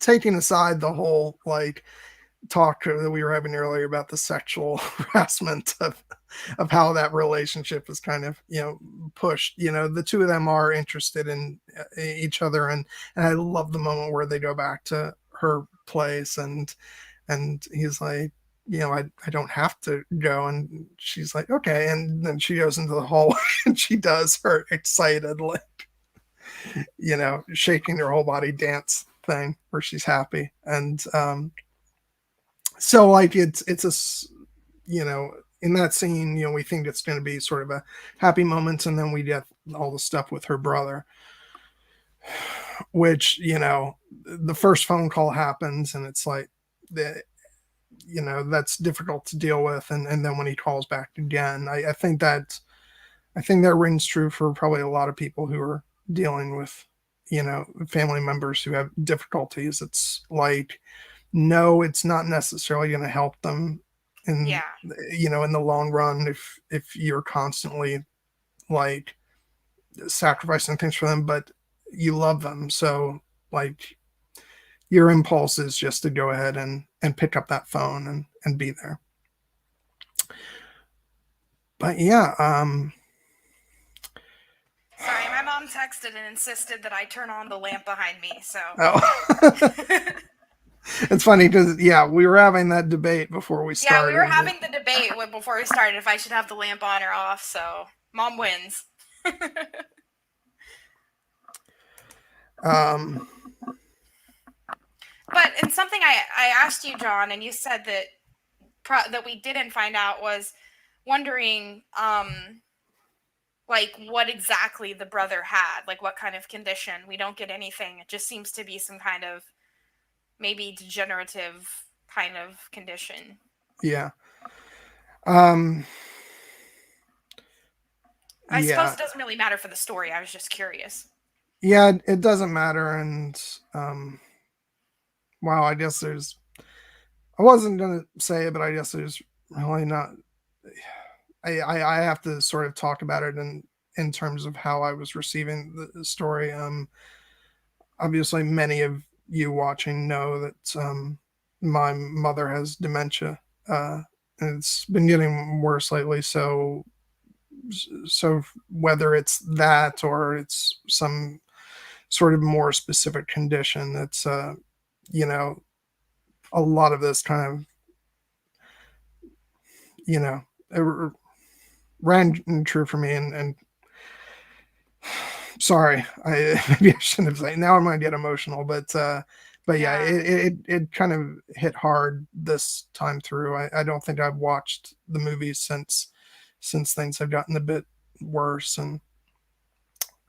taking aside the whole like talk that we were having earlier about the sexual harassment of how that relationship is kind of pushed. The two of them are interested in each other, and I love the moment where they go back to her place and he's like, I don't have to go, and she's like, okay, and then she goes into the hallway and she does her excited like shaking her whole body dance thing where she's happy. And so like it's a in that scene, we think it's going to be sort of a happy moment, and then we get all the stuff with her brother, which the first phone call happens, and it's like that's difficult to deal with, and then when he calls back again, I think that rings true for probably a lot of people who are dealing with family members who have difficulties. It's like, no, it's not necessarily going to help them in in the long run if you're constantly like sacrificing things for them, but you love them, so like your impulse is just to go ahead and pick up that phone and be there. But yeah, sorry, my mom texted and insisted that I turn on the lamp behind me, so it's funny because we were having that debate before we started. Yeah, we were having the debate before we started if I should have the lamp on or off, so mom wins. But and something I asked you, John, and you said that that we didn't find out was wondering like what exactly the brother had, like what kind of condition. We don't get anything. It just seems to be some kind of maybe degenerative kind of condition. Yeah. Um, I suppose yeah. it doesn't really matter for the story. I was just curious. Yeah, it doesn't matter. And, wow, I guess I wasn't going to say it, but I guess there's really not, I have to sort of talk about it in terms of how I was receiving the story. Obviously, many of you watching know that my mother has dementia, and it's been getting worse lately. So whether it's that or it's some sort of more specific condition, it's you know, a lot of this kind of, you know, it ran true for me, and sorry, I maybe I shouldn't have said. Now I'm gonna get emotional, but yeah, Yeah, it kind of hit hard this time through. I don't think I've watched the movie since things have gotten a bit worse, and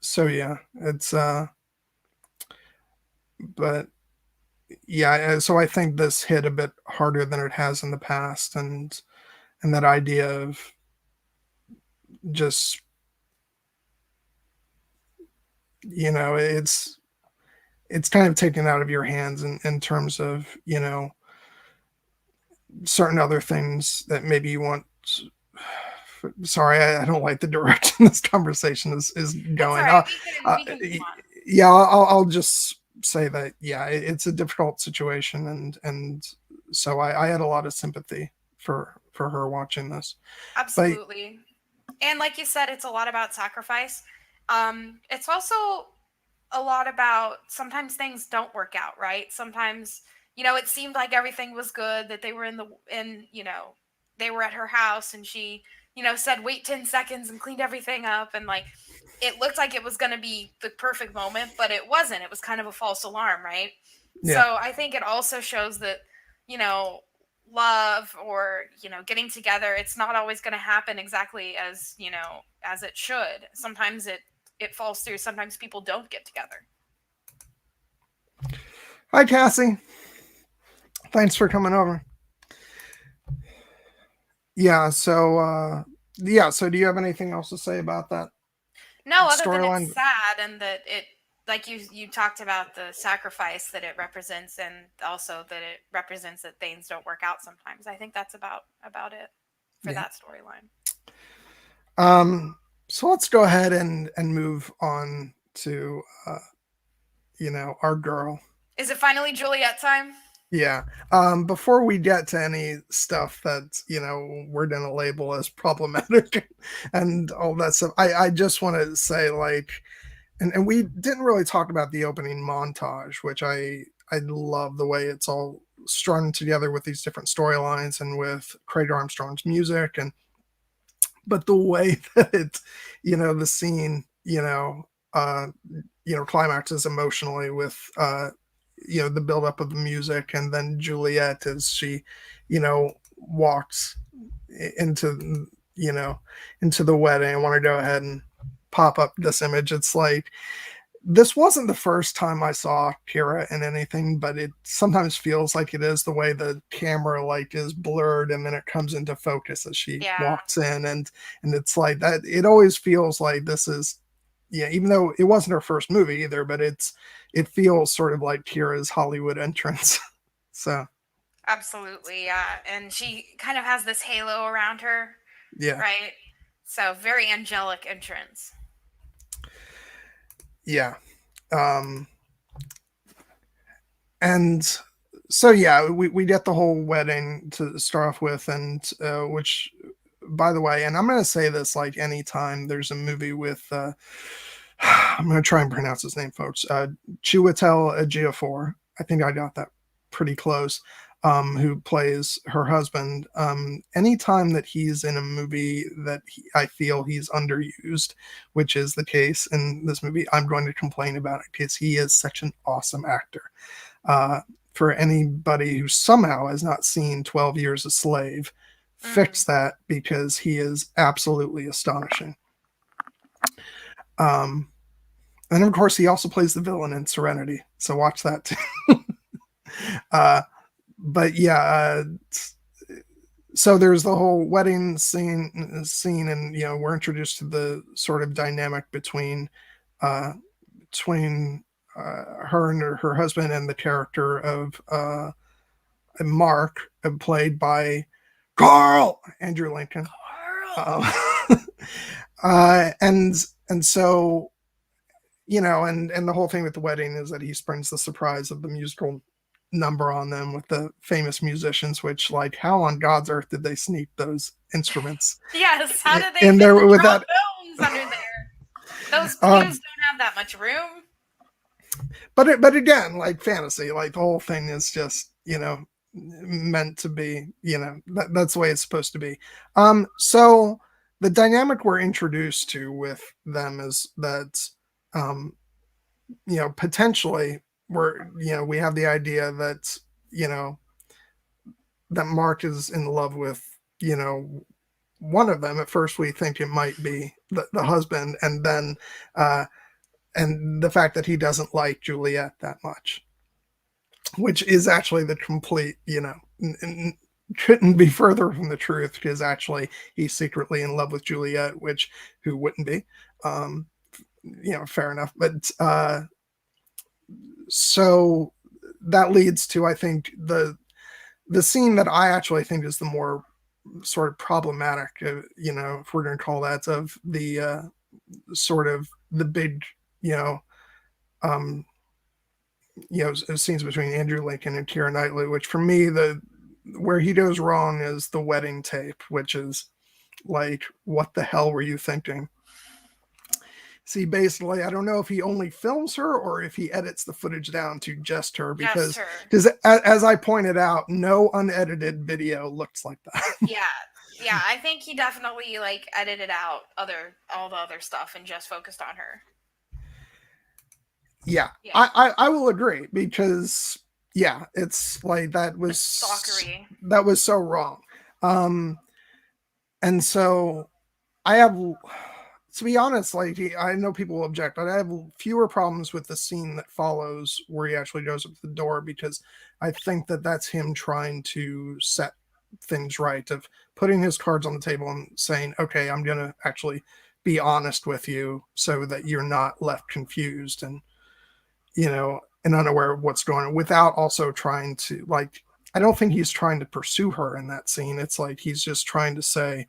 so yeah, it's but yeah, so I think this hit a bit harder than it has in the past, and that idea of just, it's kind of taken out of your hands in terms of, certain other things that maybe you want. Sorry, I don't like the direction this conversation is it's all going. right. We can move on. Yeah, I'll just say that, yeah, it's a difficult situation, and so I had a lot of sympathy for her watching this. But Absolutely. And like you said, it's a lot about sacrifice. It's also a lot about sometimes things don't work out, right? Sometimes, it seemed like everything was good, that they were they were at her house and she, said wait 10 seconds and cleaned everything up and like it looked like it was going to be the perfect moment, but it wasn't. It was kind of a false alarm, right? yeah, So I think it also shows that, you know, love or, getting together, it's not always going to happen exactly as, as it should. Sometimes it falls through. Sometimes people don't get together. hi Cassie, thanks for coming over. Yeah, so do you have anything else to say about that No, other than it's storyline? sad and that it like you talked about the sacrifice that it represents and also that it represents that things don't work out sometimes. I think that's about it for Yeah. that storyline. So let's go ahead and move on to our girl. Is it finally Juliet time? Yeah. Before we get to any stuff that we're gonna label as problematic and all that stuff, I just want to say, like, and we didn't really talk about the opening montage, which I love the way it's all strung together with these different storylines and with Craig Armstrong's music, and but the way that the scene, uh climaxes emotionally with the buildup of the music, and then Juliet as she walks into into the wedding. I want to go ahead and pop up this image. It's like, this wasn't the first time I saw Keira in anything, but it sometimes feels like it is, the way the camera like is blurred and then it comes into focus as she Yeah, walks in, and it's like that. It always feels like this is, yeah, even though it wasn't her first movie either, but it feels sort of like Keira's Hollywood entrance. So absolutely. Yeah, and she kind of has this halo around her, yeah, right? So very angelic entrance. yeah. Um, and so yeah, we get the whole wedding to start off with, and which, by the way, and I'm going to say this, like, anytime there's a movie with I'm going to try and pronounce his name, folks, Chiwetel Ejiofor, I think I got that pretty close, who plays her husband. Anytime that he's in a movie that I feel he's underused, which is the case in this movie, I'm going to complain about it because he is such an awesome actor. For anybody who somehow has not seen 12 Years a Slave, Mm. fix that, because he is absolutely astonishing. Um, and of course, he also plays the villain in Serenity. So watch that too. uh, but yeah, so there's the whole wedding scene, and we're introduced to the sort of dynamic uh, between her and her husband, and the character of Mark, played by Carl Andrew Lincoln. Carl. And so and the whole thing with the wedding is that he springs the surprise of the musical number on them with the famous musicians, which, like, how on God's earth did they sneak those instruments Yes, how did they in fit there the with that? trombones under there? Those pews don't have that much room. But again, like fantasy, like the whole thing is just meant to be, that's the way it's supposed to be. So the dynamic we're introduced to with them is that potentially we have the idea that that Mark is in love with one of them. At first we think it might be the husband, and then and the fact that he doesn't like Juliet that much, which is actually the complete, couldn't be further from the truth, because actually he's secretly in love with Juliet, which who wouldn't be? Fair enough. But so that leads to, I think, the scene that I actually think is the more sort of problematic, if we're going to call that, of the sort of the big, um, scenes between Andrew Lincoln and Keira Knightley, which for me, where he goes wrong is the wedding tape, which is like, what the hell were you thinking? See, basically, I don't know if he only films her or if he edits the footage down to just her, because as I pointed out, no unedited video looks like that. Yeah, I think he definitely like edited out all the other stuff and just focused on her. Yeah. I will agree, because it's like that was stalkery. That was so wrong. And so I have, to be honest, like, I know people will object, but I have fewer problems with the scene that follows where he actually goes up to the door, because I think that that's him trying to set things right, of putting his cards on the table and saying, okay, I'm going to actually be honest with you so that you're not left confused and unaware of what's going on, without also trying to, like, I don't think he's trying to pursue her in that scene. It's like he's just trying to say,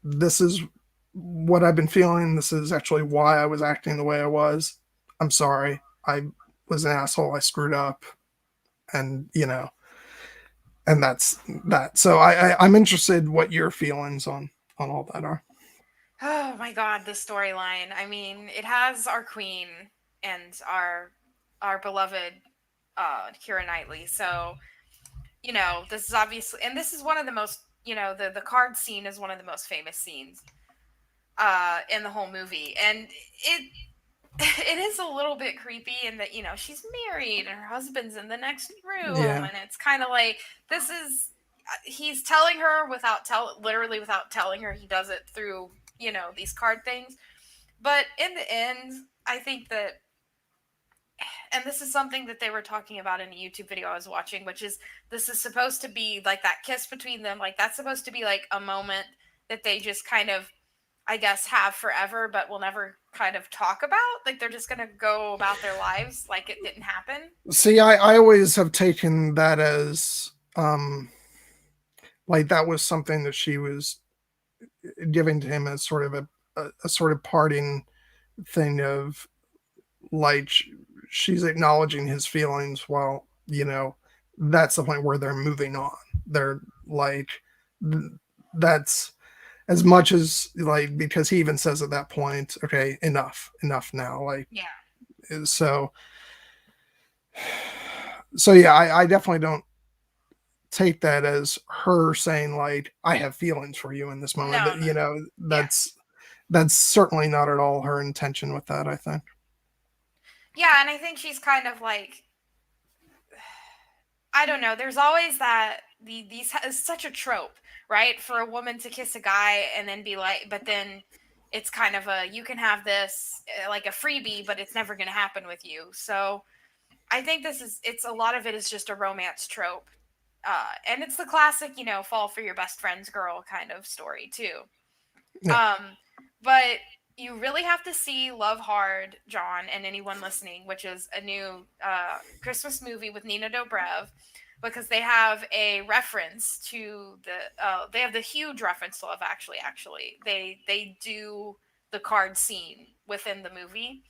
this is what I've been feeling. This is actually why I was acting the way I was. I'm sorry. I was an asshole. I screwed up. And, and that's that. So I'm interested what your feelings on all that are. Oh my god, the storyline. I mean, it has our queen and our beloved Keira Knightley. So, this is obviously, and this is one of the most, the card scene is one of the most famous scenes in the whole movie. And it is a little bit creepy in that, she's married and her husband's in the next room, and it's kind of like, this is, he's telling her literally without telling her. He does it through, these card things. But in the end, I think that, and this is something that they were talking about in a YouTube video I was watching, which is, this is supposed to be like that kiss between them. Like, that's supposed to be like a moment that they just kind of, I guess, have forever, but will never kind of talk about. Like, they're just going to go about their lives like it didn't happen. See, I always have taken that as, like, that was something that she was giving to him as sort of a sort of parting thing of, like, she's acknowledging his feelings while, that's the point where they're moving on. They're like, that's as much as, like, because he even says at that point, okay, enough now. Like, so yeah, I definitely don't take that as her saying, like, I have feelings for you in this moment. No. That's certainly not at all her intention with that, I think. Yeah, and I think she's kind of like, I don't know. There's always that, these is such a trope, right? For a woman to kiss a guy and then be like, but then it's kind of you can have this like a freebie, but it's never going to happen with you. So I think it's a lot of it is just a romance trope. And it's the classic, fall for your best friend's girl kind of story too. Yeah. Um, but you really have to see Love Hard, John, and anyone listening, which is a new Christmas movie with Nina Dobrev, because they have a reference to they have the huge reference to Love Actually. Actually, they do the card scene within the movie.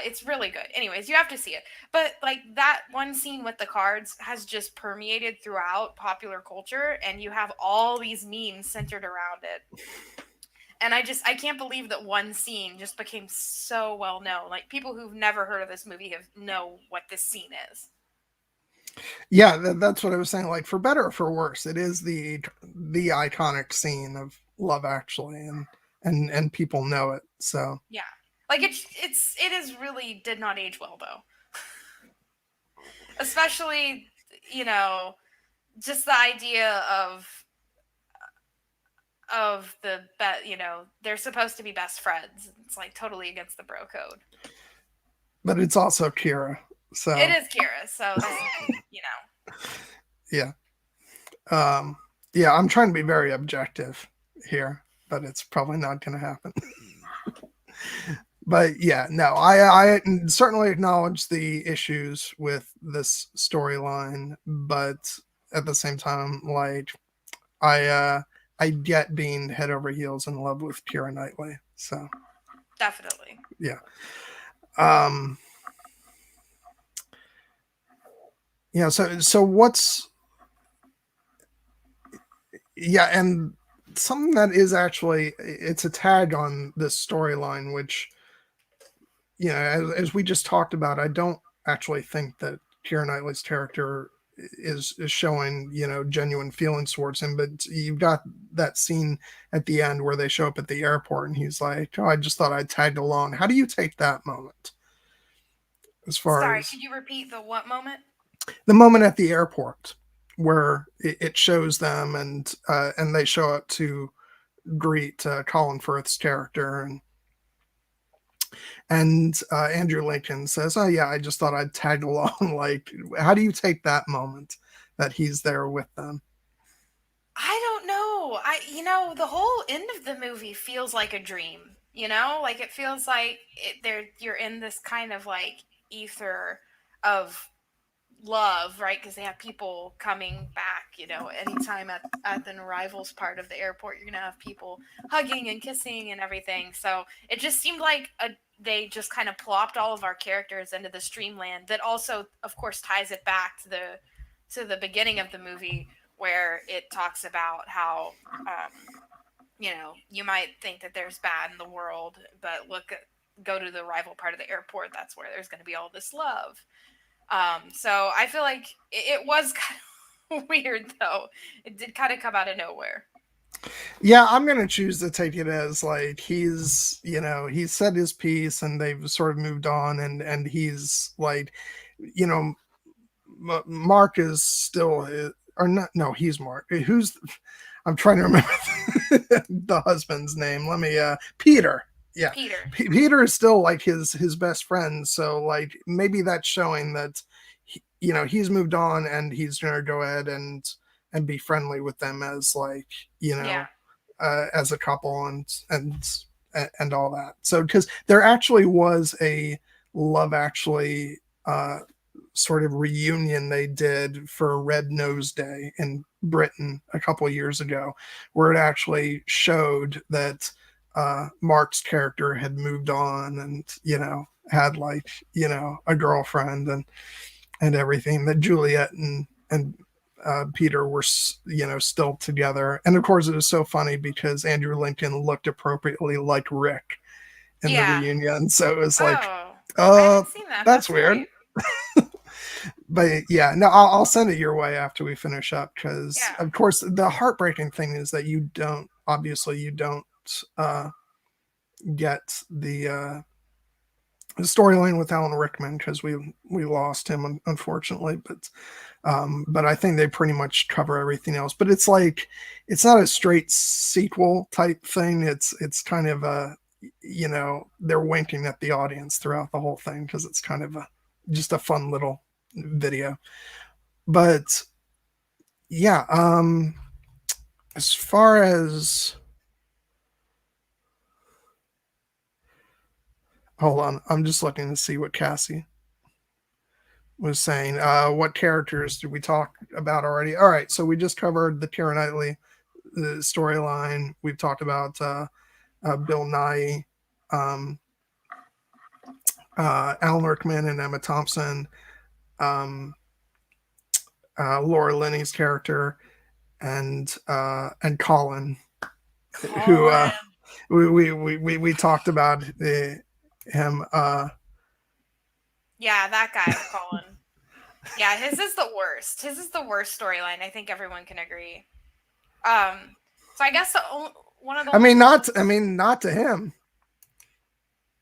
It's really good. Anyways, you have to see it. But like that one scene with the cards has just permeated throughout popular culture, and you have all these memes centered around it. And I can't believe that one scene just became so well known. Like people who've never heard of this movie have know what this scene is. Yeah, that's what I was saying. Like, for better or for worse, it is the iconic scene of Love Actually, and people know it. So Yeah. Like it is really did not age well though. Especially, you know, just the idea of they're supposed to be best friends. It's like totally against the bro code. but it's also Keira. It So is Kira, so this yeah, um, yeah. I'm trying to be very objective here, but it's probably not going to happen. But yeah, no, I certainly acknowledge the issues with this storyline, but at the same time, like I uh I get being head over heels in love with Keira Knightley. So definitely. yeah. Um yeah, so what's yeah, and something that is actually it's a tag on this storyline, which as we just talked about, I don't actually think that Keira Knightley's character is showing genuine feelings towards him. But you've got that scene at the end where they show up at the airport, and he's like, "Oh, I just thought I'd tagged along." How do you take that moment? As far Sorry, as could you repeat the what moment? the moment at the airport where it shows them, and they show up to greet Colin Firth's character, and Andrew Lincoln says, "Oh yeah, I just thought I'd tag along." Like, how do you take that moment that he's there with them? I don't know. The whole end of the movie feels like a dream. Like it feels like you're in this kind of like ether of love, right? Because they have people coming back. Anytime at the arrivals part of the airport, you're gonna have people hugging and kissing and everything. So it just seemed like they just kind of plopped all of our characters into this dreamland that also, of course, ties it back to the beginning of the movie where it talks about how you might think that there's bad in the world, but go to the rival part of the airport. That's where there's going to be all this love. So I feel like it was kind of weird, though. It did kind of come out of nowhere. Yeah, I'm gonna choose to take it as like he's said his piece, and they've sort of moved on, and he's like, you know, Mark is still or not? No, he's Mark. Who's? I'm trying to remember the husband's name. Let me. Peter. Yeah, Peter. Peter is still like his best friend. So like maybe that's showing that he's moved on, and he's gonna go ahead and be friendly with them as like Yeah. as a couple, and all that. So because there actually was a Love Actually sort of reunion they did for Red Nose Day in Britain a couple years ago, where it actually showed that Mark's character had moved on, and had like a girlfriend, and everything, that Juliet and Peter were still together. And of course, it was so funny because Andrew Lincoln looked appropriately like Rick in the Yeah. reunion. So it was like, Oh, I haven't seen that. that's That's weird. great. But yeah, no, I'll send it your way after we finish up, because Yeah. of course the heartbreaking thing is that you don't uh, get the storyline with Alan Rickman, because we lost him, unfortunately. But I think they pretty much cover everything else. But it's like it's not a straight sequel type thing. It's kind of a they're winking at the audience throughout the whole thing, because it's kind of a just a fun little video. But yeah, as far as, hold on, I'm just looking to see what Cassie was saying. What characters did we talk about already? All right, so we just covered the Keira Knightley storyline. We've talked about Bill Nighy, um, Alan Rickman and Emma Thompson, um, Laura Linney's character, and Colin, who Colin. we talked about him. Yeah, that guy, Colin. Yeah, his is the worst. His is the worst storyline. I think everyone can agree. So I guess one of the only Not to him.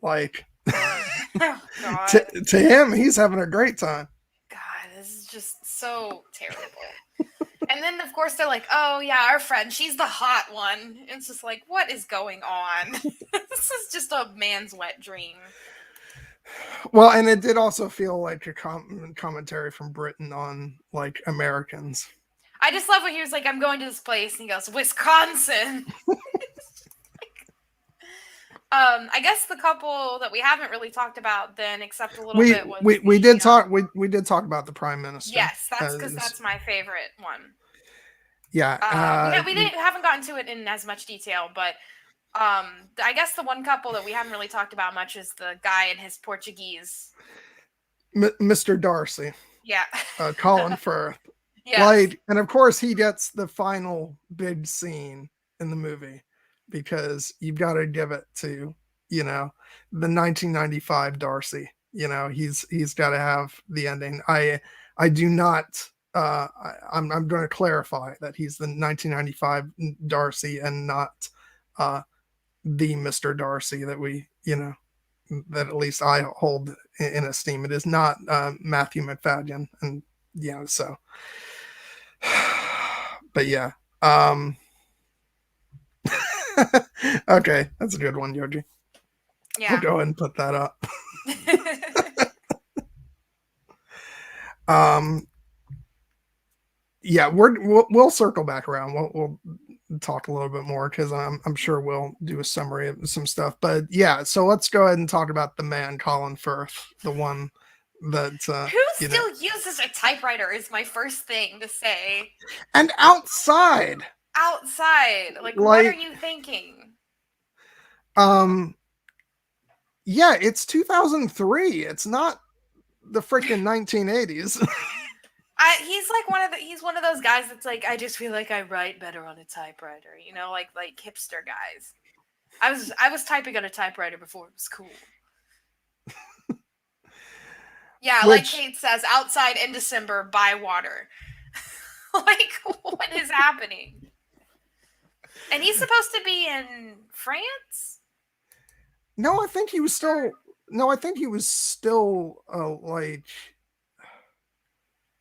Like oh, God. to him, he's having a great time. God, this is just so terrible. And then of course they're like, "Oh yeah, our friend, she's the hot one." It's just like, what is going on? This is just a man's wet dream. Well, and it did also feel like a commentary from Britain on like Americans. I just love when he was like, "I'm going to this place," and he goes, "Wisconsin." I guess the couple that we haven't really talked about then, except a little bit, was we did talk we did talk about the Prime Minister. Yes, that's because that's my favorite one. Yeah, we haven't gotten to it in as much detail, but I guess the one couple that we haven't really talked about much is the guy and his Portuguese. Mr. Darcy. Yeah. Colin Firth. Yeah. Like, and of course he gets the final big scene in the movie because you've got to give it to, the 1995 Darcy. He's got to have the ending. I do not. I'm going to clarify that he's the 1995 Darcy and not the Mr. Darcy that we, that at least I hold in esteem. It is not Matthew McFadden, and so. But yeah, okay, that's a good one, Yogi. Yeah, I'll go ahead and put that up. Yeah, we'll circle back around. We'll talk a little bit more because I'm sure we'll do a summary of some stuff. But yeah, so let's go ahead and talk about the man Colin Firth, the one that who still uses a typewriter is my first thing to say. And outside, like what are you thinking? Yeah, it's 2003. It's not the freaking 1980s. He's one of those guys that's like, I just feel like I write better on a typewriter, like hipster guys. I was typing on a typewriter before it was cool. Yeah, like Kate says, outside in December by water. Like, what is happening? And he's supposed to be in France? No, I think he was still. No, I think he was still like.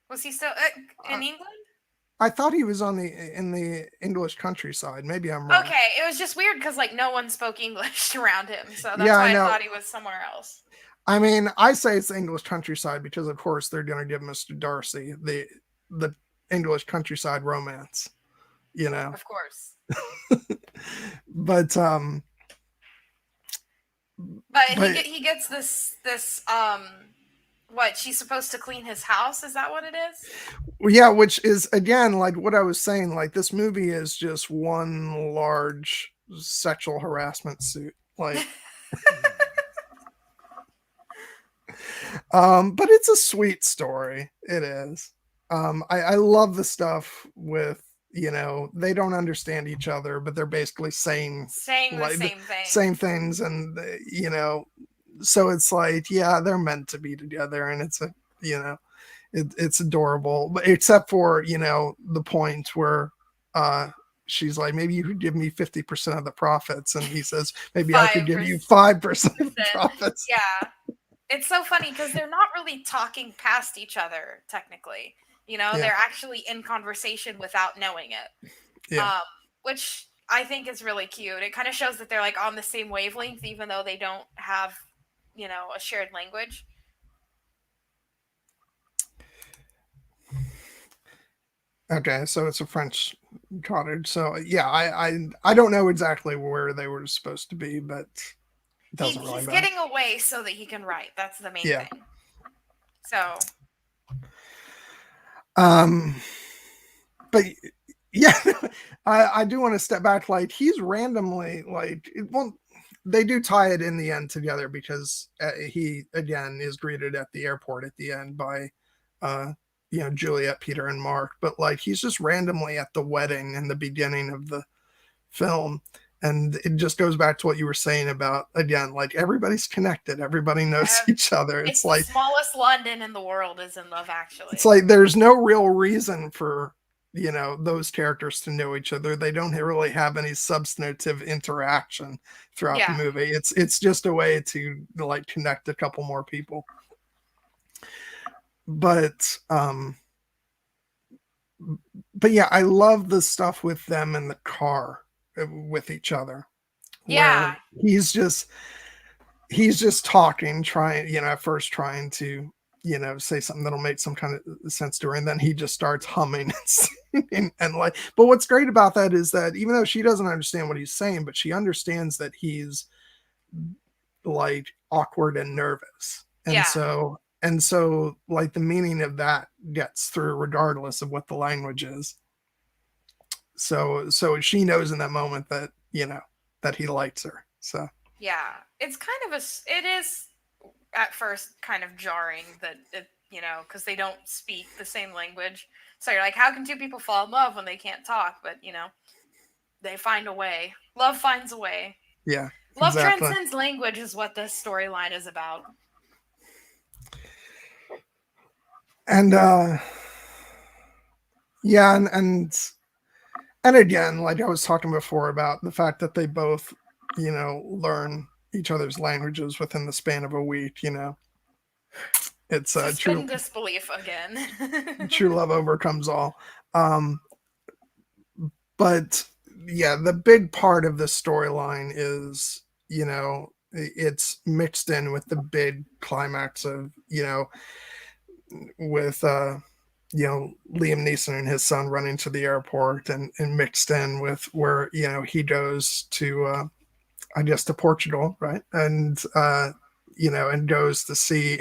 Was he still in England? I thought he was in the English countryside. Maybe I'm wrong. Okay, it was just weird because like no one spoke English around him, so that's why I thought he was somewhere else. I mean, I say it's the English countryside because, of course, they're going to give Mr. Darcy the English countryside romance. Of course. But he gets this what, she's supposed to clean his house? Is that what it is? Yeah, which is again like what I was saying. Like this movie is just one large sexual harassment suit. Like, but it's a sweet story. It is. I love the stuff with they don't understand each other, but they're basically saying the same things, and so it's like, yeah, they're meant to be together, and it's it's adorable, but except for the point where she's like, maybe you could give me 50% of the profits, and he says, maybe I could give you 5% of the profits. Yeah, it's so funny because they're not really talking past each other technically. They're actually in conversation without knowing it. Yeah. Which I think is really cute. It kind of shows that they're like on the same wavelength, even though they don't have, a shared language. Okay, so it's a French cottage. So yeah, I don't know exactly where they were supposed to be, but it doesn't really He's matter. getting away so that he can write. That's the main Yeah. thing. So Um but yeah, I do want to step back. Like he's randomly like well, they do tie it in the end together because he again is greeted at the airport at the end by uh Juliet, Peter, and Mark. But like he's just randomly at the wedding in the beginning of the film. And it just goes back to what you were saying about again, like everybody's connected, everybody knows each other. it's the smallest London in the world is in Love It's Actually. like there's no real reason for those characters to know each other. They don't really have any substantive interaction throughout the Yeah. movie. It's just a way to like connect a couple more people. But but yeah, I love the stuff with them in the car with each other Yeah. where he's just talking, trying, at first trying to, say something that'll make some kind of sense to her. And then he just starts humming and like, but what's great about that is that even though she doesn't understand what he's saying, but she understands that he's like awkward and nervous. And Yeah. so like the meaning of that gets through regardless of what the language is. So she knows in that moment that, that he likes her. So Yeah. It's kind of it is at first kind of jarring that because they don't speak the same language. So you're like, how can two people fall in love when they can't talk? But they find a way. Love finds a way. yeah, Love exactly. transcends language is what this storyline is about. And yeah, and again, like I was talking before about the fact that they both, learn each other's languages within the span of a week. It's Suspend disbelief again. true love overcomes all. Um, but yeah, the big part of this storyline is, it's mixed in with the big climax of, with Liam Neeson and his son running to the airport, and mixed in with where he goes to I guess to Portugal, right? And and goes to see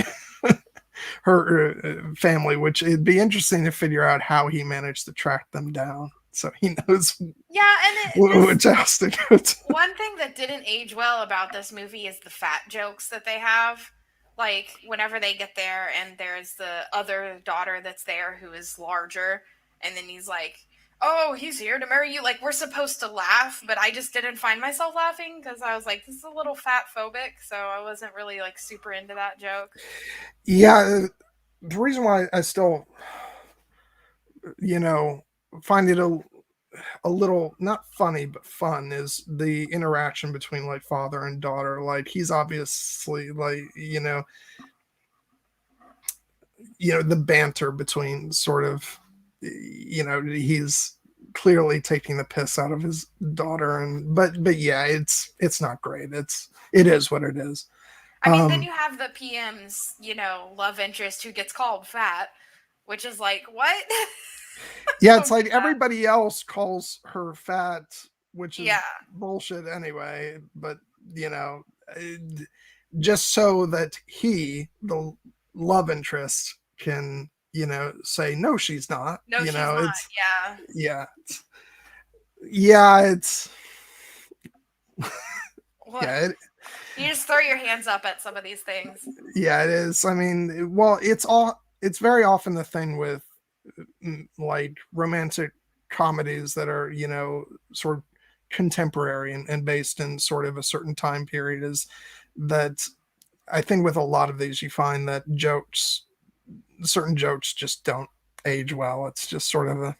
her family, which it'd be interesting to figure out how he managed to track them down so he knows Yeah, and this which house to go to. one thing that didn't age well about this movie is the fat jokes that they have. Like whenever they get there and there's the other daughter that's there who is larger, and then he's like, "Oh, he's here to marry you." Like we're supposed to laugh, but I just didn't find myself laughing because I was like, "This is a little fat phobic," so I wasn't really like super into that joke. Yeah, the reason why I still, you know, find it a little not funny but fun is the interaction between like father and daughter. Like he's obviously like the banter between sort of he's clearly taking the piss out of his daughter, and but yeah, it's not great. It is what it is. I mean, then um you have the PM's, love interest who gets called fat, which is like, what? yeah, Don't it's do like that. everybody else calls her fat, which is Yeah. bullshit anyway, but you know uh, just so that he, the love interest, can say no, she's not. No, she's not. It's Yeah. yeah, it's What? yeah, You just throw your hands up at some of these things. yeah, it is. I mean, well, it's very often the thing with like romantic comedies that are sort of contemporary and based in sort of a certain time period is that I think with a lot of these you find that certain jokes just don't age well. It's just sort of a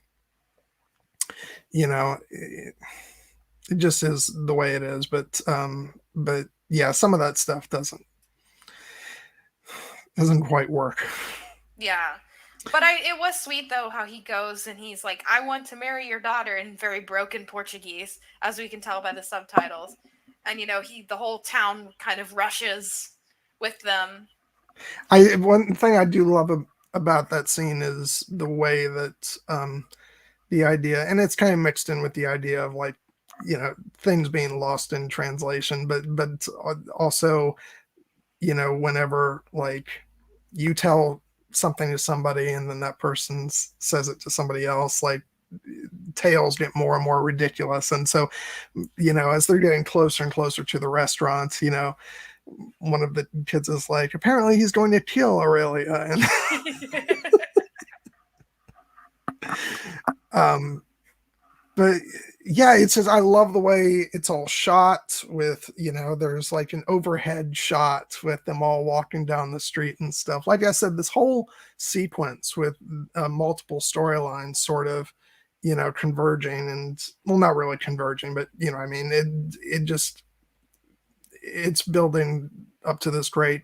it just is the way it is. But yeah, some of that stuff doesn't quite work. Yeah. But it was sweet though how he goes and he's like, "I want to marry your daughter" in very broken Portuguese, as we can tell by the subtitles. And the whole town kind of rushes with them. I One thing I do love about that scene is the way that the idea, and it's kind of mixed in with the idea of like, things being lost in translation, but also, whenever like you tell something to somebody and then that person says it to somebody else, like tales get more and more ridiculous. And so, as they're getting closer and closer to the restaurant, one of the kids is like, apparently he's going to kill Aurelia. And but yeah, it says, I love the way it's all shot with, there's like an overhead shot with them all walking down the street and stuff. Like I said, this whole sequence with multiple storylines sort of, converging, and well, not really converging, but I mean, it just, it's building up to this great,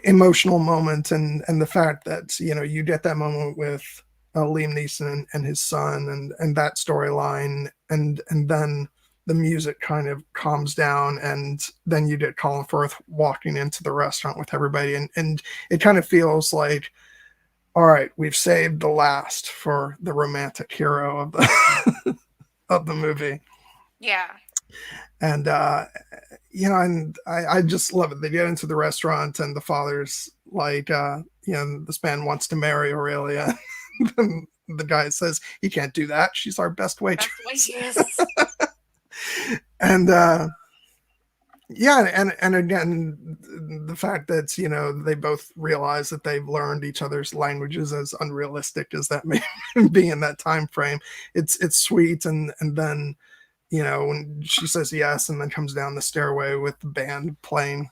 emotional moment. And the fact that, you get that moment with Liam Neeson and his son, and that storyline, and then the music kind of calms down, and then you get Colin Firth walking into the restaurant with everybody, and it kind of feels like, all right, we've saved the last for the romantic hero of the of the movie. Yeah. And and I just love it. They get into the restaurant, and the father's like, this man wants to marry Aurelia. The guy says he can't do that. She's our best waitress. And and again, the fact that they both realize that they've learned each other's languages, as unrealistic as that may be in that time frame, it's sweet. And then when she says yes, and then comes down the stairway with the band playing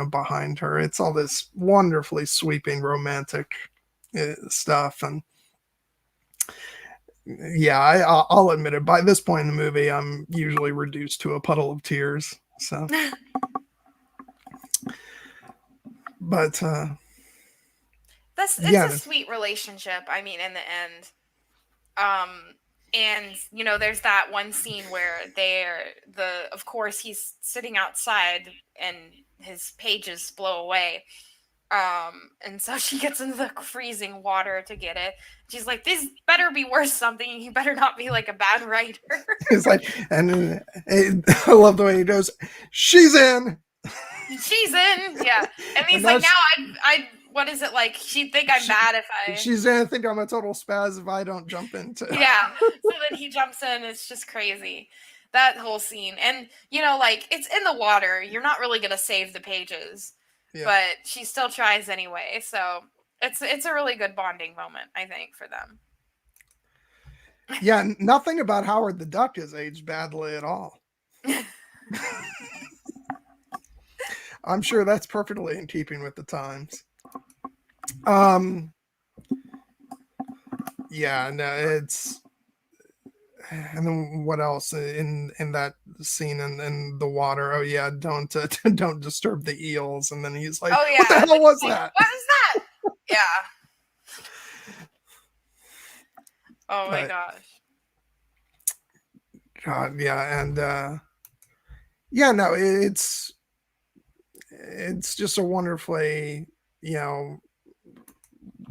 behind her, it's all this wonderfully sweeping romantic stuff. And yeah, I'll admit it, by this point in the movie I'm usually reduced to a puddle of tears. So but it's a sweet relationship, I mean, in the end. And there's that one scene where of course he's sitting outside and his pages blow away, and so she gets into the freezing water to get it. She's like, this better be worth something, you better not be like a bad writer. It's like, and I love the way he goes, she's in, yeah. And he's like, now I what is it, like, she'd think I'm bad if I... She's gonna think I'm a total spaz if I don't jump into... Yeah, so then he jumps in. It's just crazy, that whole scene. And, like, it's in the water. You're not really gonna save the pages. Yeah. But she still tries anyway, so it's a really good bonding moment, I think, for them. Yeah, nothing about Howard the Duck has aged badly at all. I'm sure that's perfectly in keeping with the times. Yeah, no, it's... And then what else in that scene in the water? Oh yeah, don't disturb the eels. And then he's like, oh yeah, what the hell was that? What is that? Yeah. Oh my gosh. God, yeah. And yeah, no, it's just a wonderfully,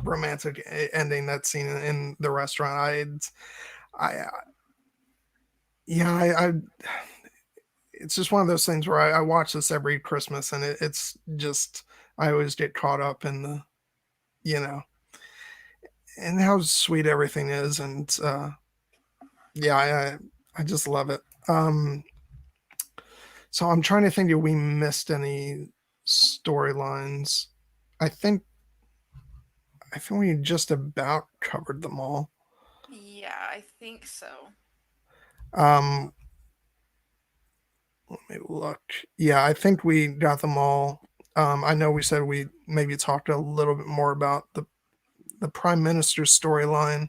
romantic ending, that scene in the restaurant. It's just one of those things where I watch this every Christmas, and it's just, I always get caught up in the, and how sweet everything is. And yeah, I just love it. So I'm trying to think if we missed any storylines. I think we just about covered them all. Yeah, I think so. Let me look. Yeah, I think we got them all. I know we said we maybe talked a little bit more about the Prime Minister's storyline.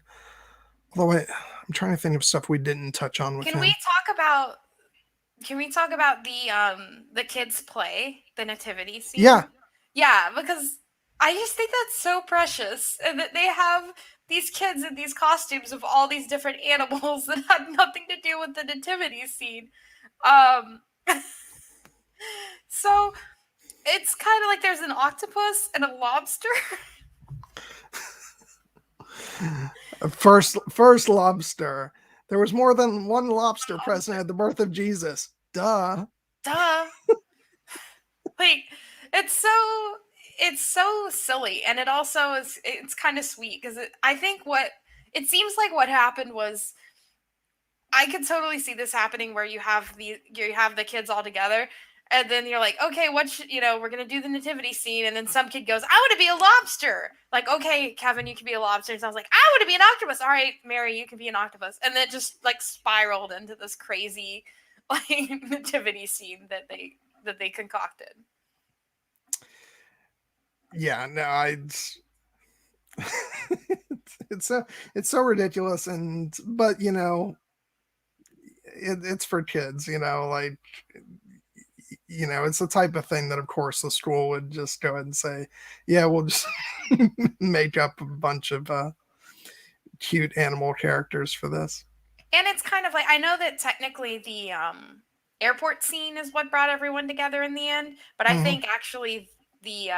Although I'm trying to think of stuff we didn't touch on with him. Can we talk about the kids' play, the nativity scene? Yeah. Yeah, because I just think that's so precious, and that they have these kids in these costumes of all these different animals that had nothing to do with the nativity scene. So it's kind of like there's an octopus and a lobster. First lobster. There was more than one lobster present at the birth of Jesus. Duh. Duh. Like, it's so it's so silly, and it also is. It's kind of sweet because I think what it seems like what happened was I could totally see this happening where you have the kids all together, and then you're like, okay, we're gonna do the nativity scene, and then some kid goes, I want to be a lobster. Like, okay, Kevin, you can be a lobster. And so I was like, I want to be an octopus. All right, Mary, you can be an octopus, and then it just like spiraled into this crazy like nativity scene that they concocted. Yeah, no, it's so it's so ridiculous, and but it's for kids, like it's the type of thing that of course the school would just go ahead and say, yeah, we'll just make up a bunch of cute animal characters for this. And it's kind of like I know that technically the airport scene is what brought everyone together in the end, but I Hmm. think actually the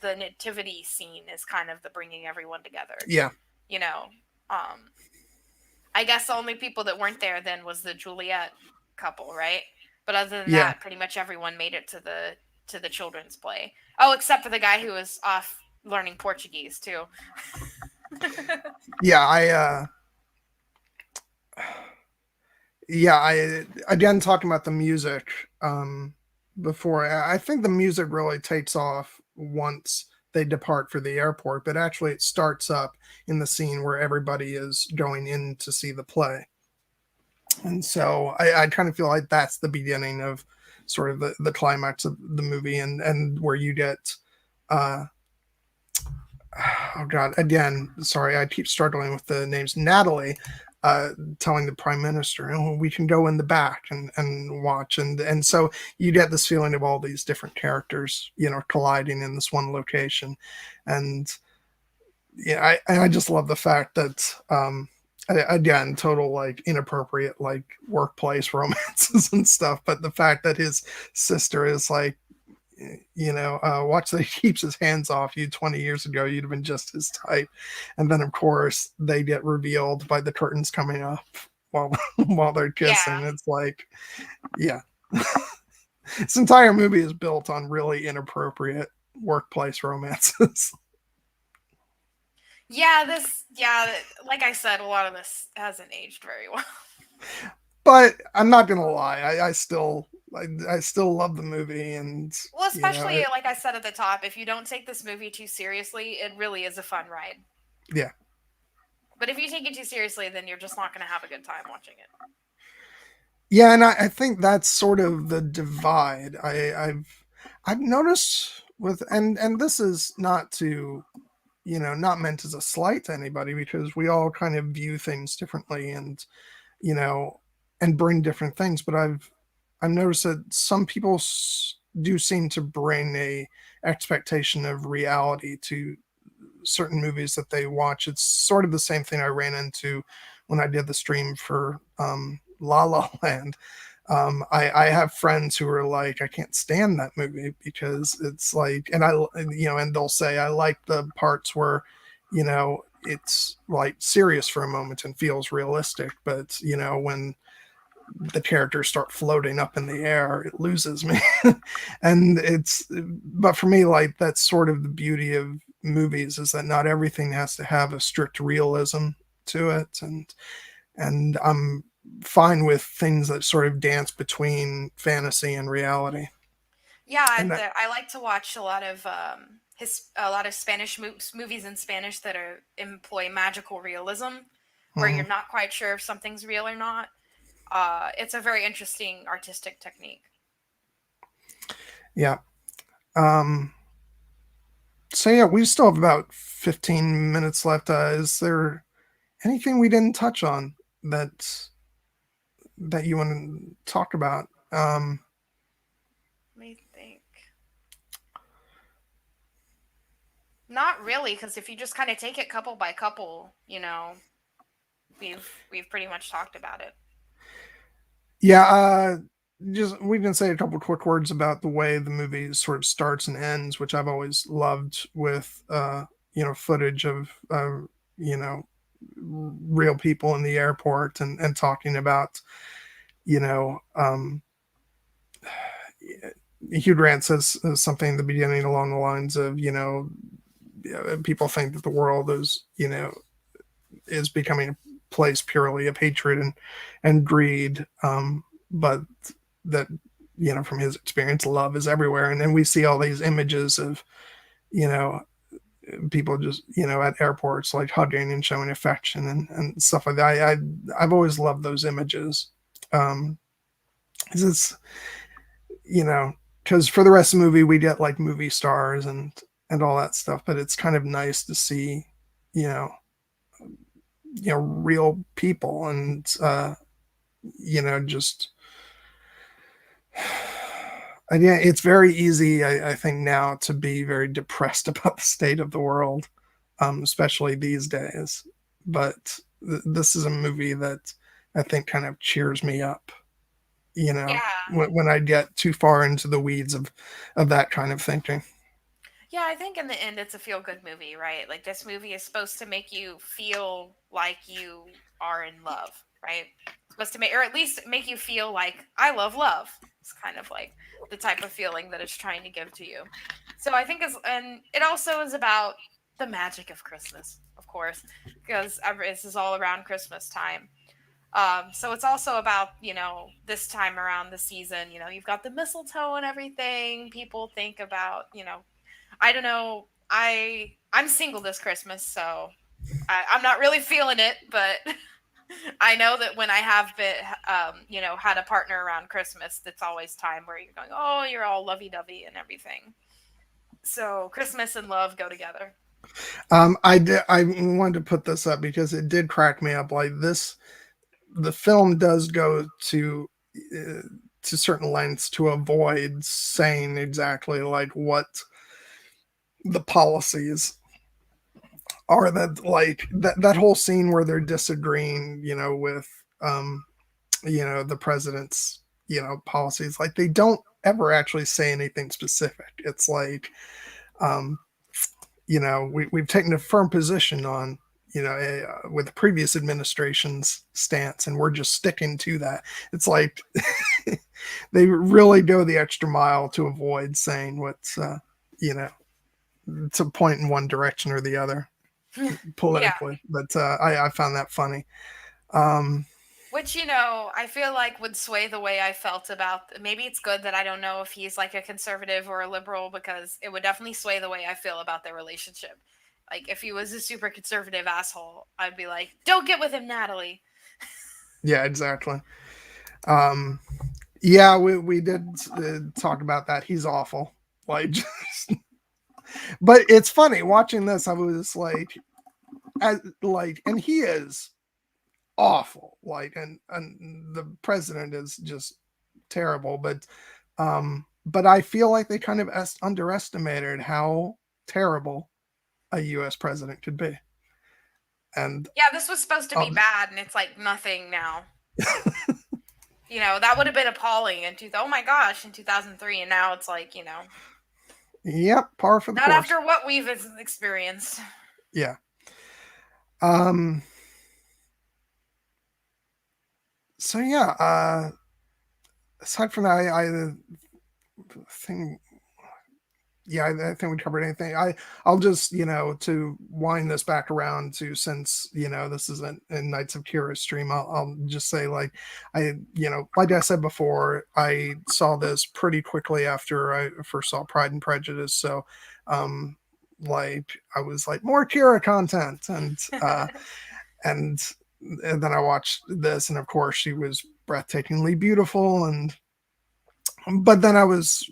nativity scene is kind of the bringing everyone together. Yeah. You know, um, I guess the only people that weren't there then was the Juliet couple, right? But other than Yeah. that, pretty much everyone made it to the children's play. Oh, except for the guy who was off learning Portuguese too. Yeah, I again talking about the music before. I think the music really takes off once they depart for the airport, but actually it starts up in the scene where everybody is going in to see the play. And so I kind of feel like that's the beginning of sort of the climax of the movie, and where you get uh oh god, again, sorry, I keep struggling with the names. Natalie telling the prime minister, oh, we can go in the back and watch, and so you get this feeling of all these different characters, colliding in this one location. And yeah, I just love the fact that again, total like inappropriate like workplace romances and stuff, but the fact that his sister is like, watch that he keeps his hands off you. 20 years ago you'd have been just his type. And then of course they get revealed by the curtains coming up while while they're Yeah. kissing. It's like, yeah. This entire movie is built on really inappropriate workplace romances. Yeah, like I said, a lot of this hasn't aged very well. But I'm not gonna lie, I still love the movie, and Well, you know especially it, like I said at the top, if you don't take this movie too seriously, it really is a fun ride. yeah. But if you take it too seriously, then you're just not going to have a good time watching it. Yeah, and I think that's sort of the divide. I've noticed with, and this is not to, not meant as a slight to anybody, because we all kind of view things differently, and you know and bring different things. But I've noticed that some people do seem to bring a expectation of reality to certain movies that they watch. It's sort of the same thing I ran into when I did the stream for La La Land. I have friends who are like, I can't stand that movie because it's like, and they'll say, I like the parts where, it's like serious for a moment and feels realistic. But, when the characters start floating up in the air, it loses me. And but for me, like, that's sort of the beauty of movies, is that not everything has to have a strict realism to it. And I'm fine with things that sort of dance between fantasy and reality. Yeah, And that, I like to watch a lot of movies in Spanish that are employ magical realism, where mhm, you're not quite sure if something's real or not. It's a very interesting artistic technique. yeah. Um, so yeah, we still have about 15 minutes left. Is there anything we didn't touch on that you want to talk about? Let me think. Not really, because if you just kind of take it couple by couple, we've pretty much talked about it. Yeah, just we can say a couple quick words about the way the movie sort of starts and ends, which I've always loved with footage of you know real people in the airport, and talking about, you know, Hugh Grant says something in the beginning along the lines of, people think that the world is, is becoming a place purely of hatred and greed, but that, from his experience, love is everywhere. And then we see all these images of, you know, people just, at airports, like hugging and showing affection and stuff like that. I've always loved those images. Um, 'Cause it's, you know, because for the rest of the movie we get like movie stars and all that stuff, but it's kind of nice to see, you know, real people, and just and yeah, it's very easy, I think, now to be very depressed about the state of the world, especially these days. But this is a movie that I think kind of cheers me up, Yeah. when I get too far into the weeds of that kind of thinking. Yeah, I think in the end it's a feel good movie, right? Like this movie is supposed to make you feel like you are in love, right? It's supposed to make, or at least make you feel like I love love. It's kind of like the type of feeling that it's trying to give to you. So I think and it also is about the magic of Christmas, of course, because this is all around Christmas time. So it's also about, this time around the season, you've got the mistletoe and everything. People think about, I don't know. I'm single this Christmas, so I'm not really feeling it. But I know that when I have been, had a partner around Christmas, that's always time where you're going, oh, you're all lovey dovey and everything. So Christmas and love go together. I wanted to put this up because it did crack me up. Like this, the film does go uh, to certain lengths to avoid saying exactly like what the policies are, that like that whole scene where they're disagreeing, with um the president's, policies. Like they don't ever actually say anything specific. It's like, um we've taken a firm position on, with the previous administration's stance, and we're just sticking to that. It's like they really go the extra mile to avoid saying what's, you know to point in one direction or the other Yeah. politically. But I found that funny. um Which, I feel like would sway the way I felt about. Maybe it's good that I don't know if he's like a conservative or a liberal, because it would definitely sway the way I feel about their relationship. Like, if he was a super conservative asshole, I'd be like, don't get with him, Natalie. yeah, exactly. um yeah, we did talk about that. He's awful, like but it's funny watching this. I was like, and he is awful, like, and the president is just terrible. But I feel like they kind of underestimated how terrible a US president could be. And Yeah, this was supposed to be I'll, bad, and it's like nothing now. That would have been appalling oh my gosh, in 2003, and now it's like, yep, par for the not course. after what we've experienced. Yeah. um so yeah, aside from that, I think, yeah, I think we covered anything. I'll just, to wind this back around to, since, this is a Knights of Kira stream, I'll just say, like, like I said before, I saw this pretty quickly after I first saw Pride and Prejudice. So, like, I was like, more Kira content, and and then I watched this, and of course she was breathtakingly beautiful. And but then I was,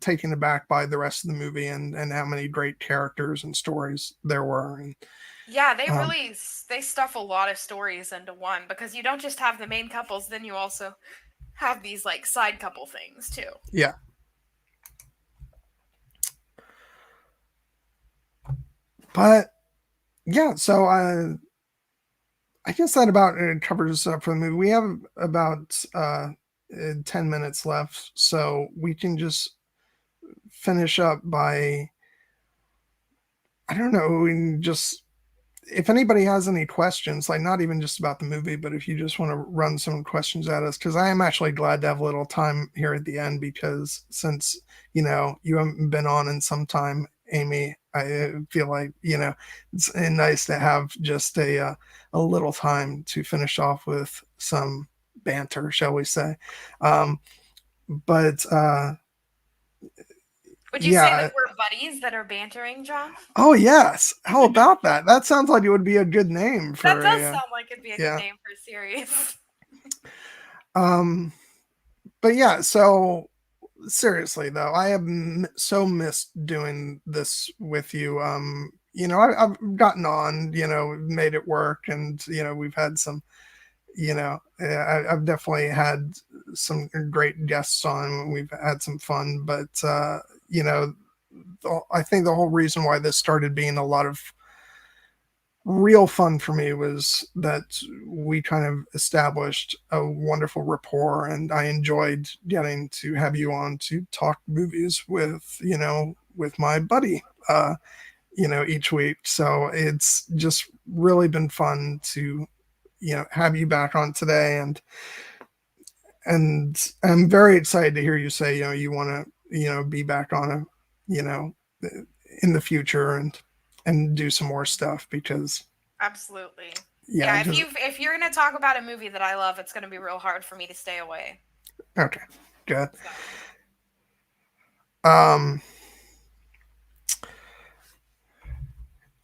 taken aback by the rest of the movie, and how many great characters and stories there were. And Yeah, they um, really they stuff a lot of stories into one, because you don't just have the main couples, then you also have these like side couple things too. yeah, but yeah, so I guess that about covers up for the movie. We have about 10 minutes left, so we can just finish up by, I don't know, we can just if anybody has any questions, like not even just about the movie, but if you just want to run some questions at us, because I am actually glad to have a little time here at the end, because since you haven't been on in some time, Amy, I feel like it's nice to have just a little time to finish off with some banter, shall we say? Um, but Would you say that yeah. we're buddies that are bantering, John? Oh yes. How about that? That sounds like it would be a good name That for does a sound like it'd be a good yeah. name for a series. Um, but yeah, so seriously though, I have so missed doing this with you. I've gotten on, made it work, and we've had some, I've definitely had some great guests on. We've had some fun, but you know, I think the whole reason why this started being a lot of real fun for me was that we kind of established a wonderful rapport, and I enjoyed getting to have you on to talk movies with my buddy each week. So it's just really been fun to have you back on today, and I'm very excited to hear you say you want to be back on a you know in the future and do some more stuff, because Absolutely. yeah, Yeah, because if you're gonna talk about a movie that I love, it's gonna be real hard for me to stay away. okay, good. So Um,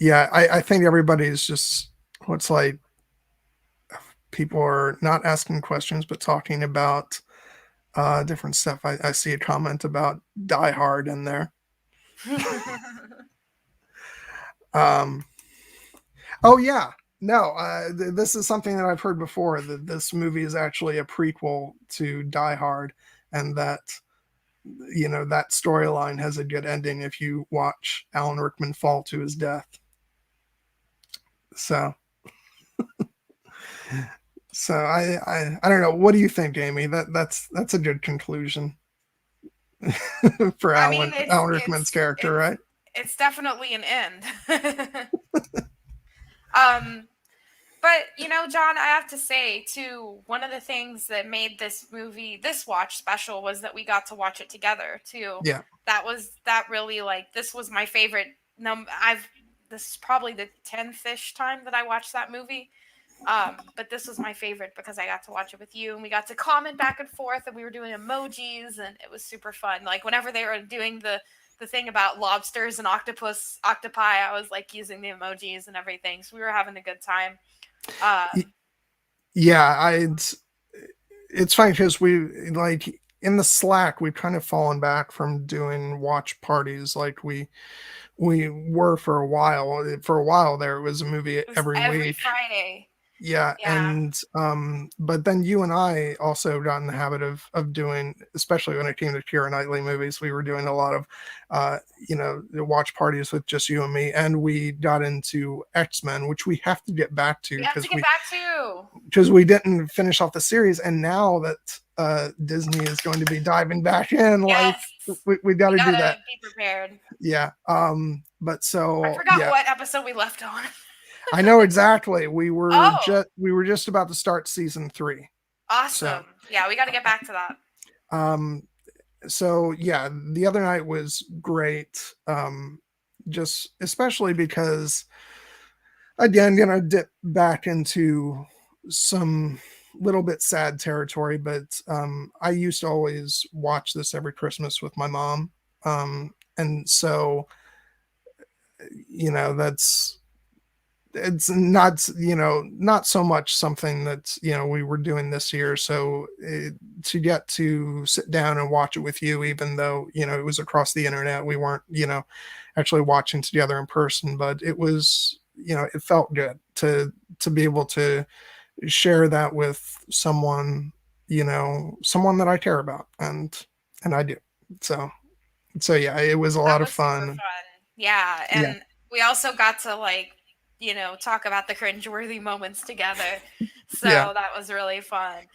yeah, I think everybody's just what's like people are not asking questions but talking about different stuff. I see a comment about Die Hard in there. Um, oh yeah, no, this is something that I've heard before, that this movie is actually a prequel to Die Hard, and that that storyline has a good ending if you watch Alan Rickman fall to his death. So I don't know. What do you think, Amy? That's a good conclusion for I mean, Alan Rickman's character, right? it's definitely an end. um, but John, I have to say too, one of the things that made this watch special was that we got to watch it together too. Yeah. That really, like, this was my favorite. No, this is probably the 10th-ish time that I watched that movie. But this was my favorite because I got to watch it with you, and we got to comment back and forth, and we were doing emojis, and it was super fun. Like whenever they were doing the thing about lobsters and octopi, I was like using the emojis and everything. So we were having a good time. Yeah, it's funny because we like in the Slack we've kind of fallen back from doing watch parties like we were for a while. For a while there, it was a movie It was every every week. Friday. Yeah, Yeah. and but then you and I also got in the habit of doing, especially when it came to Keira Knightley movies, we were doing a lot of the watch parties with just you and me, and we got into X-Men, which we have to get back to We have to get back to. because we didn't finish off the series, and now that Disney is going to be diving back in, like Yes. we got We to do gotta that. be prepared. Yeah. But I so forgot yeah, what episode we left on. I know exactly. We were just about to start season 3. So Awesome. Yeah, we got to get back to that. um so yeah, the other night was great. Just especially because again, gonna dip back into some little bit sad territory, but I used to always watch this every Christmas with my mom. And so that's it's not not so much something that we were doing this year, so to get to sit down and watch it with you, even though it was across the internet, we weren't actually watching together in person, but it was it felt good to be able to share that with someone, someone that I care about, and I do. So yeah, it was a That lot of was super fun. fun. Yeah, Yeah. and we also got to, like, talk about the cringeworthy moments together. So Yeah. that was really fun.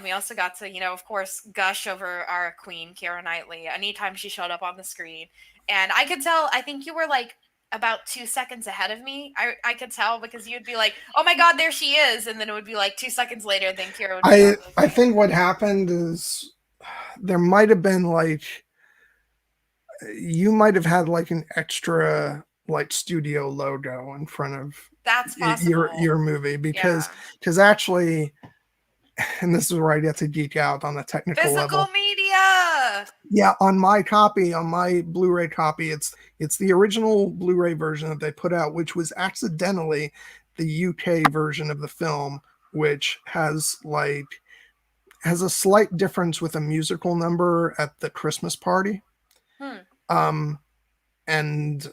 We also got to, of course, gush over our queen, Keira Knightley, anytime she showed up on the screen. And I could tell, I think you were like about 2 seconds ahead of me. I could tell because you'd be like, "Oh my God, there she is," and then it would be like 2 seconds later. Then Keira would be on the I thing. think what happened is there might have been like you might have had like an extra like studio logo in front of That's your possible. movie Yeah. because actually, and this is where I get to geek out on the technical Physical level. media. Yeah, on my copy, on my Blu-ray copy, it's the original Blu-ray version that they put out, which was accidentally the UK version of the film, which has a slight difference with a musical number at the Christmas party. Hmm. Um, and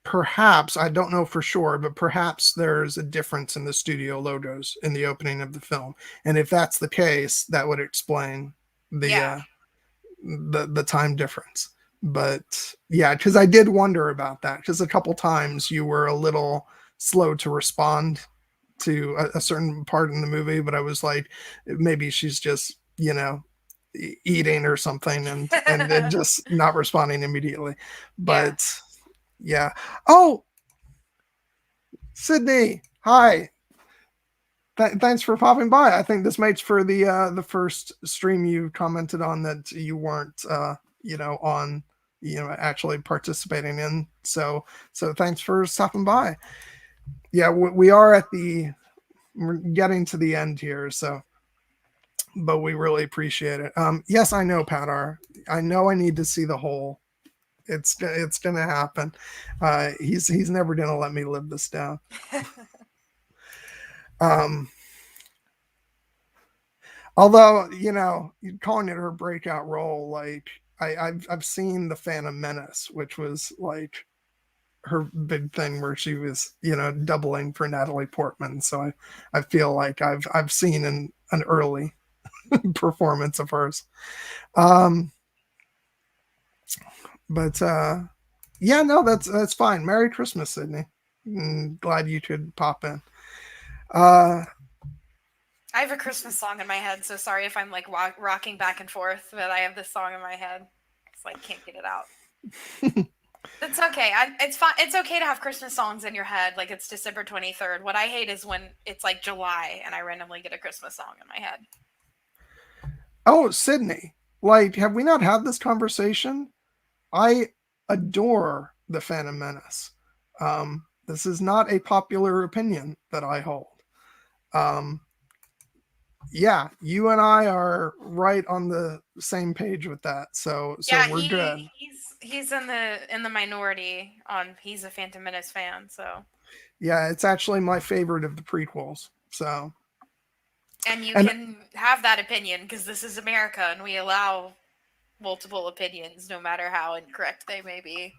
perhaps, I don't know for sure, but perhaps there's a difference in the studio logos in the opening of the film. And if that's the case, that would explain the Yeah. uh, the time difference. But yeah, because I did wonder about that because a couple times you were a little slow to respond to a certain part in the movie, but I was like, maybe she's just eating or something and then just not responding immediately. Yeah. But yeah. Oh, Sydney, hi. Thanks for popping by. I think this makes for the first stream you commented on that you weren't on actually participating in. So thanks for stopping by. Yeah, we are we're getting to the end here, so but we really appreciate it. Yes, I know, Padar. I know I need to see the whole. It's gonna happen. He's never gonna let me live this down. Um, Although, calling it her breakout role, like I've seen the Phantom Menace, which was like her big thing where she was, doubling for Natalie Portman. So I feel like I've seen an early performance of hers. Um, but yeah, no, that's fine. Merry Christmas, Sydney. Glad you could pop in. Uh, I have a Christmas song in my head, so sorry if I'm like rocking back and forth, but I have this song in my head. It's like can't get it out. It's okay. It's fine. It's okay to have Christmas songs in your head. Like it's December 23rd. What I hate is when it's like July and I randomly get a Christmas song in my head. oh, Sydney, like, have we not had this conversation? I adore the Phantom Menace. This is not a popular opinion that I hold. Um, yeah, you and I are right on the same page with that. So Yeah, we're good. he's in the minority on he's a Phantom Menace fan, so Yeah, it's actually my favorite of the prequels. So and you and can have that opinion because this is America and we allow multiple opinions no matter how incorrect they may be.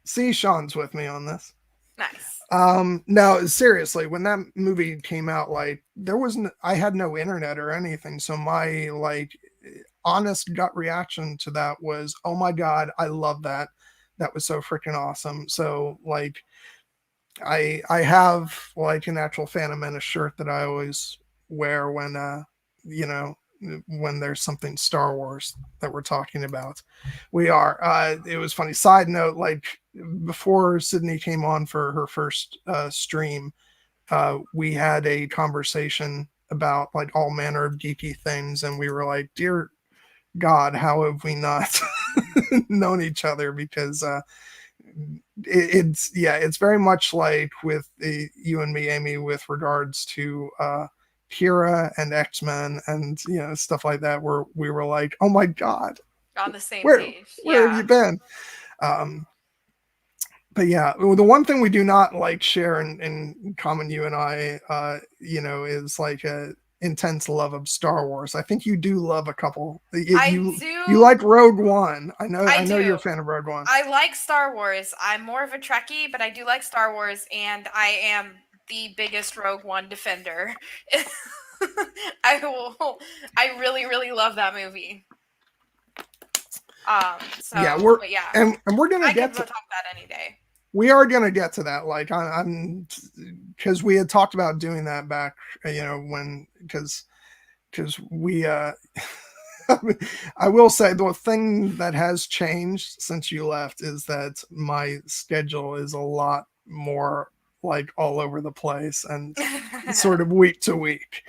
see, Sean's with me on this. Nice. No, seriously, when that movie came out, like I had no internet or anything, so my like honest gut reaction to that was, oh my god, I love that. That was so freaking awesome. So like I have like an actual Phantom Menace shirt that I always wear you know when there's something Star Wars that we're talking about. We are. It was funny. Side note, like before Sydney came on for her first stream, we had a conversation about like all manner of geeky things, and we were like, "Dear God, how have we not known each other?" Because it's very much like with you and me, Amy, with regards to Kira and X-Men and stuff like that, where we were like, oh my god, On the same where page. where have you Yeah. been? um but yeah, the one thing we do not like share in common, you and I, is like a intense love of Star Wars. I think you do love a couple. I You do like Rogue One. I I know you're do. a fan of Rogue One. I like Star Wars. I'm more of a Trekkie, but I do like Star Wars, and I am the biggest Rogue One defender. I will. I really, really love that movie. Yeah, But yeah, and we're gonna I could get talk to that any day. we are gonna get to that. Like I'm because we had talked about doing that back, when because we I will say the thing that has changed since you left is that my schedule is a lot more like all over the place and sort of week to week.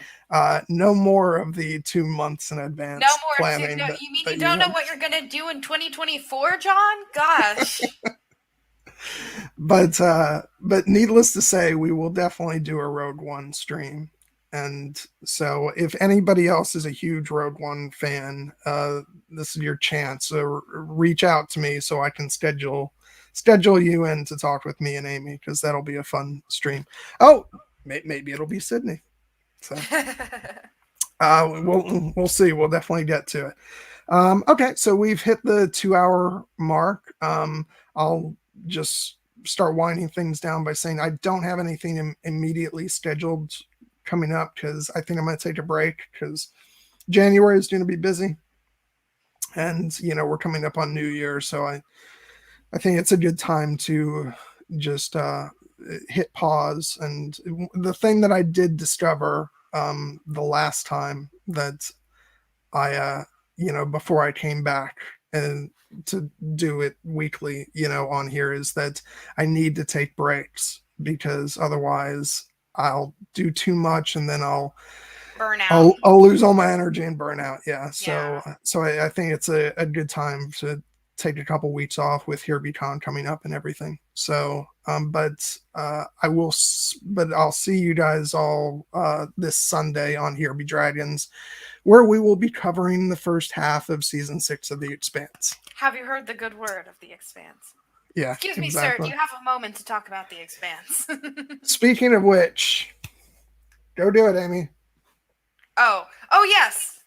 No more of the 2 months in No advance more planning no, you mean you that you don't know had. what you're gonna do in 2024, John? Gosh. But needless to say, we will definitely do a Rogue One stream. And so, if anybody else is a huge Rogue One fan, this is your chance. So reach out to me so I can schedule you in to talk with me and Amy because that'll be a fun stream. Oh, maybe it'll be Sydney. So we'll see. We'll definitely get to it. Okay, so we've hit the 2 hour mark. I'll just start winding things down by saying I don't have anything immediately scheduled coming up because I think I'm going to take a break because January is going to be busy, and we're coming up on New Year, so I think it's a good time to just hit pause. And the thing that I did discover the last time that I before I came back and to do it weekly, on here is that I need to take breaks because otherwise I'll do too much and then Burnout. I'll lose all my energy and burn out. Yeah. Yeah. So I think it's a good time to take a couple weeks off with HereBeCon coming up and everything. So, but I'll see you guys all this Sunday on Here Be Dragons, where we will be covering the first half of season 6 of The Expanse. Have you heard the good word of The Expanse? Yeah, Excuse me, sir. exactly. Do you have a moment to talk about The Expanse? Speaking of which, go do it, Amy. Oh yes,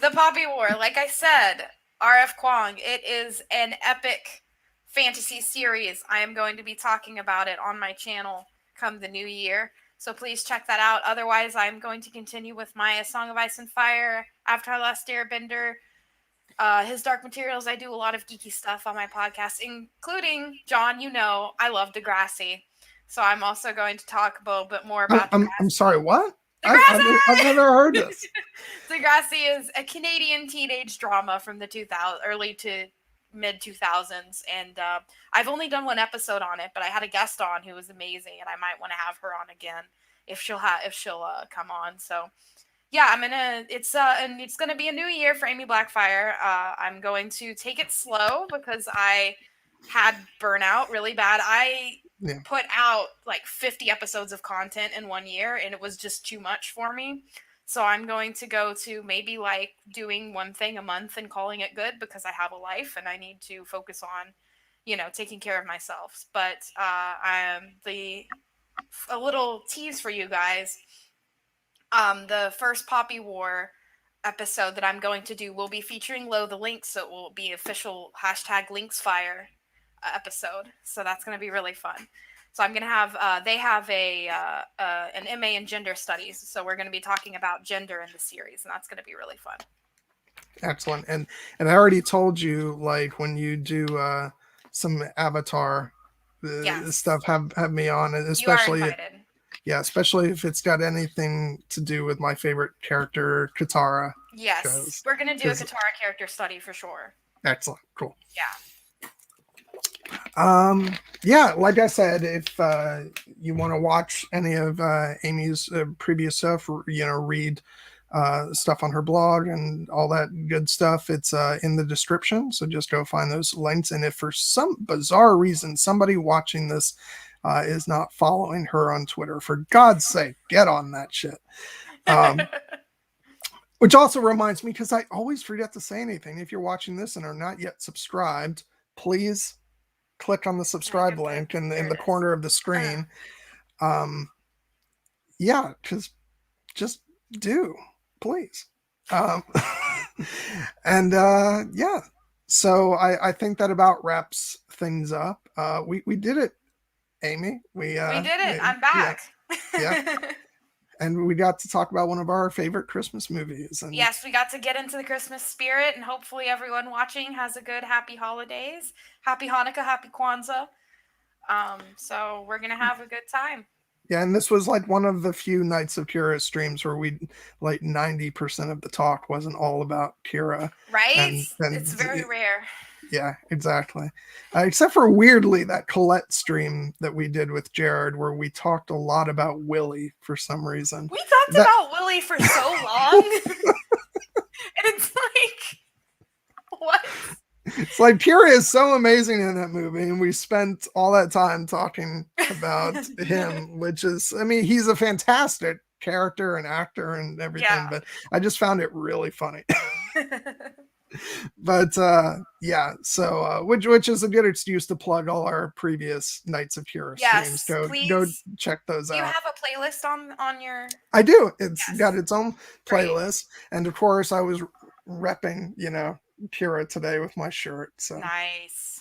the Poppy War. Like I said, R.F. Kuang. It is an epic fantasy series. I am going to be talking about it on my channel come the new year. So please check that out. Otherwise, I'm going to continue with my A Song of Ice and Fire, Avatar: Last Airbender, his Dark Materials. I do a lot of geeky stuff on my podcast, including, John, I love Degrassi. So I'm also going to talk a little bit more about I'm Degrassi. sorry, what? I've Degrassi! never heard this. Degrassi is a Canadian teenage drama from the early to mid 2000s, and I've only done one episode on it, but I had a guest on who was amazing, and I might want to have her on again if she'll come on. So yeah, and it's gonna be a new year for Amy Blackfire. I'm going to take it slow because I had burnout really bad. I put out like 50 episodes of content in 1 year, and it was just too much for me. So I'm going to go to maybe like doing one thing a month and calling it good because I have a life and I need to focus on, taking care of myself. But a little tease for you guys. The first Poppy War episode that I'm going to do will be featuring Lo the Lynx, so it will be official #LynxFire episode. So that's going to be really fun. So I'm going to have they have an MA in gender studies, so we're going to be talking about gender in the series, and that's going to be really fun. Excellent. And I already told you, like, when you do some Avatar stuff, have me on, and especially you are invited. Especially if it's got anything to do with my favorite character, Katara. Yes, we're going to do a Katara character study for sure. Excellent. Cool. Yeah. Yeah, like I said, if you want to watch any of Amy's previous stuff, read stuff on her blog and all that good stuff, it's in the description. So just go find those links. And if for some bizarre reason somebody watching this is not following her on Twitter, for God's sake, get on that shit. Which also reminds me, because I always forget to say anything, if you're watching this and are not yet subscribed, please click on the subscribe link in the corner of the screen. Yeah, because just do, please. And yeah, so I think that about wraps things up. We did it, Amy. We did it. I'm back. Yeah. And we got to talk about one of our favorite Christmas movies. And yes, we got to get into the Christmas spirit, and hopefully everyone watching has a good, happy holidays. Happy Hanukkah, happy Kwanzaa. So we're going to have a good time. Yeah, and this was like one of the few Nights of Kira streams where we like 90% of the talk wasn't all about Kira. Right? And It's very rare. yeah, exactly. Except for weirdly that Colette stream that we did with Jared, where we talked a lot about Willie for some reason. We talked That about Willie for so long. And it's like, what? it's like Kira is so amazing in that movie, and we spent all that time talking about him, which is, I mean, he's a fantastic character and actor and everything, Yeah. but I just found it really funny. But yeah, so which is a good excuse to plug all our previous Nights of Kira streams. Yes, Go please. check those Do you out. have a playlist on your? I do. It's Yes. got its own Great. playlist, and of course, I was repping, Kira today with my shirt. So Nice.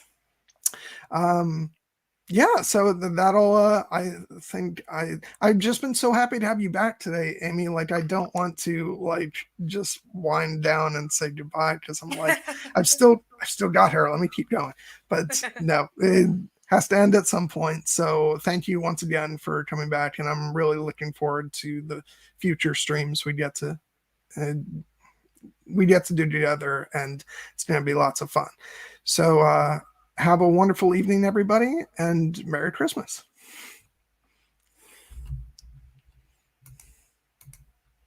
Yeah, so that'll I think I've just been so happy to have you back today, Amy. Like, I don't want to like just wind down and say goodbye, because I'm like, I've still got her. Let me keep going. But no, it has to end at some point. So thank you once again for coming back, and I'm really looking forward to the future streams we get to do together, and it's going to be lots of fun. So have a wonderful evening, everybody, and Merry Christmas.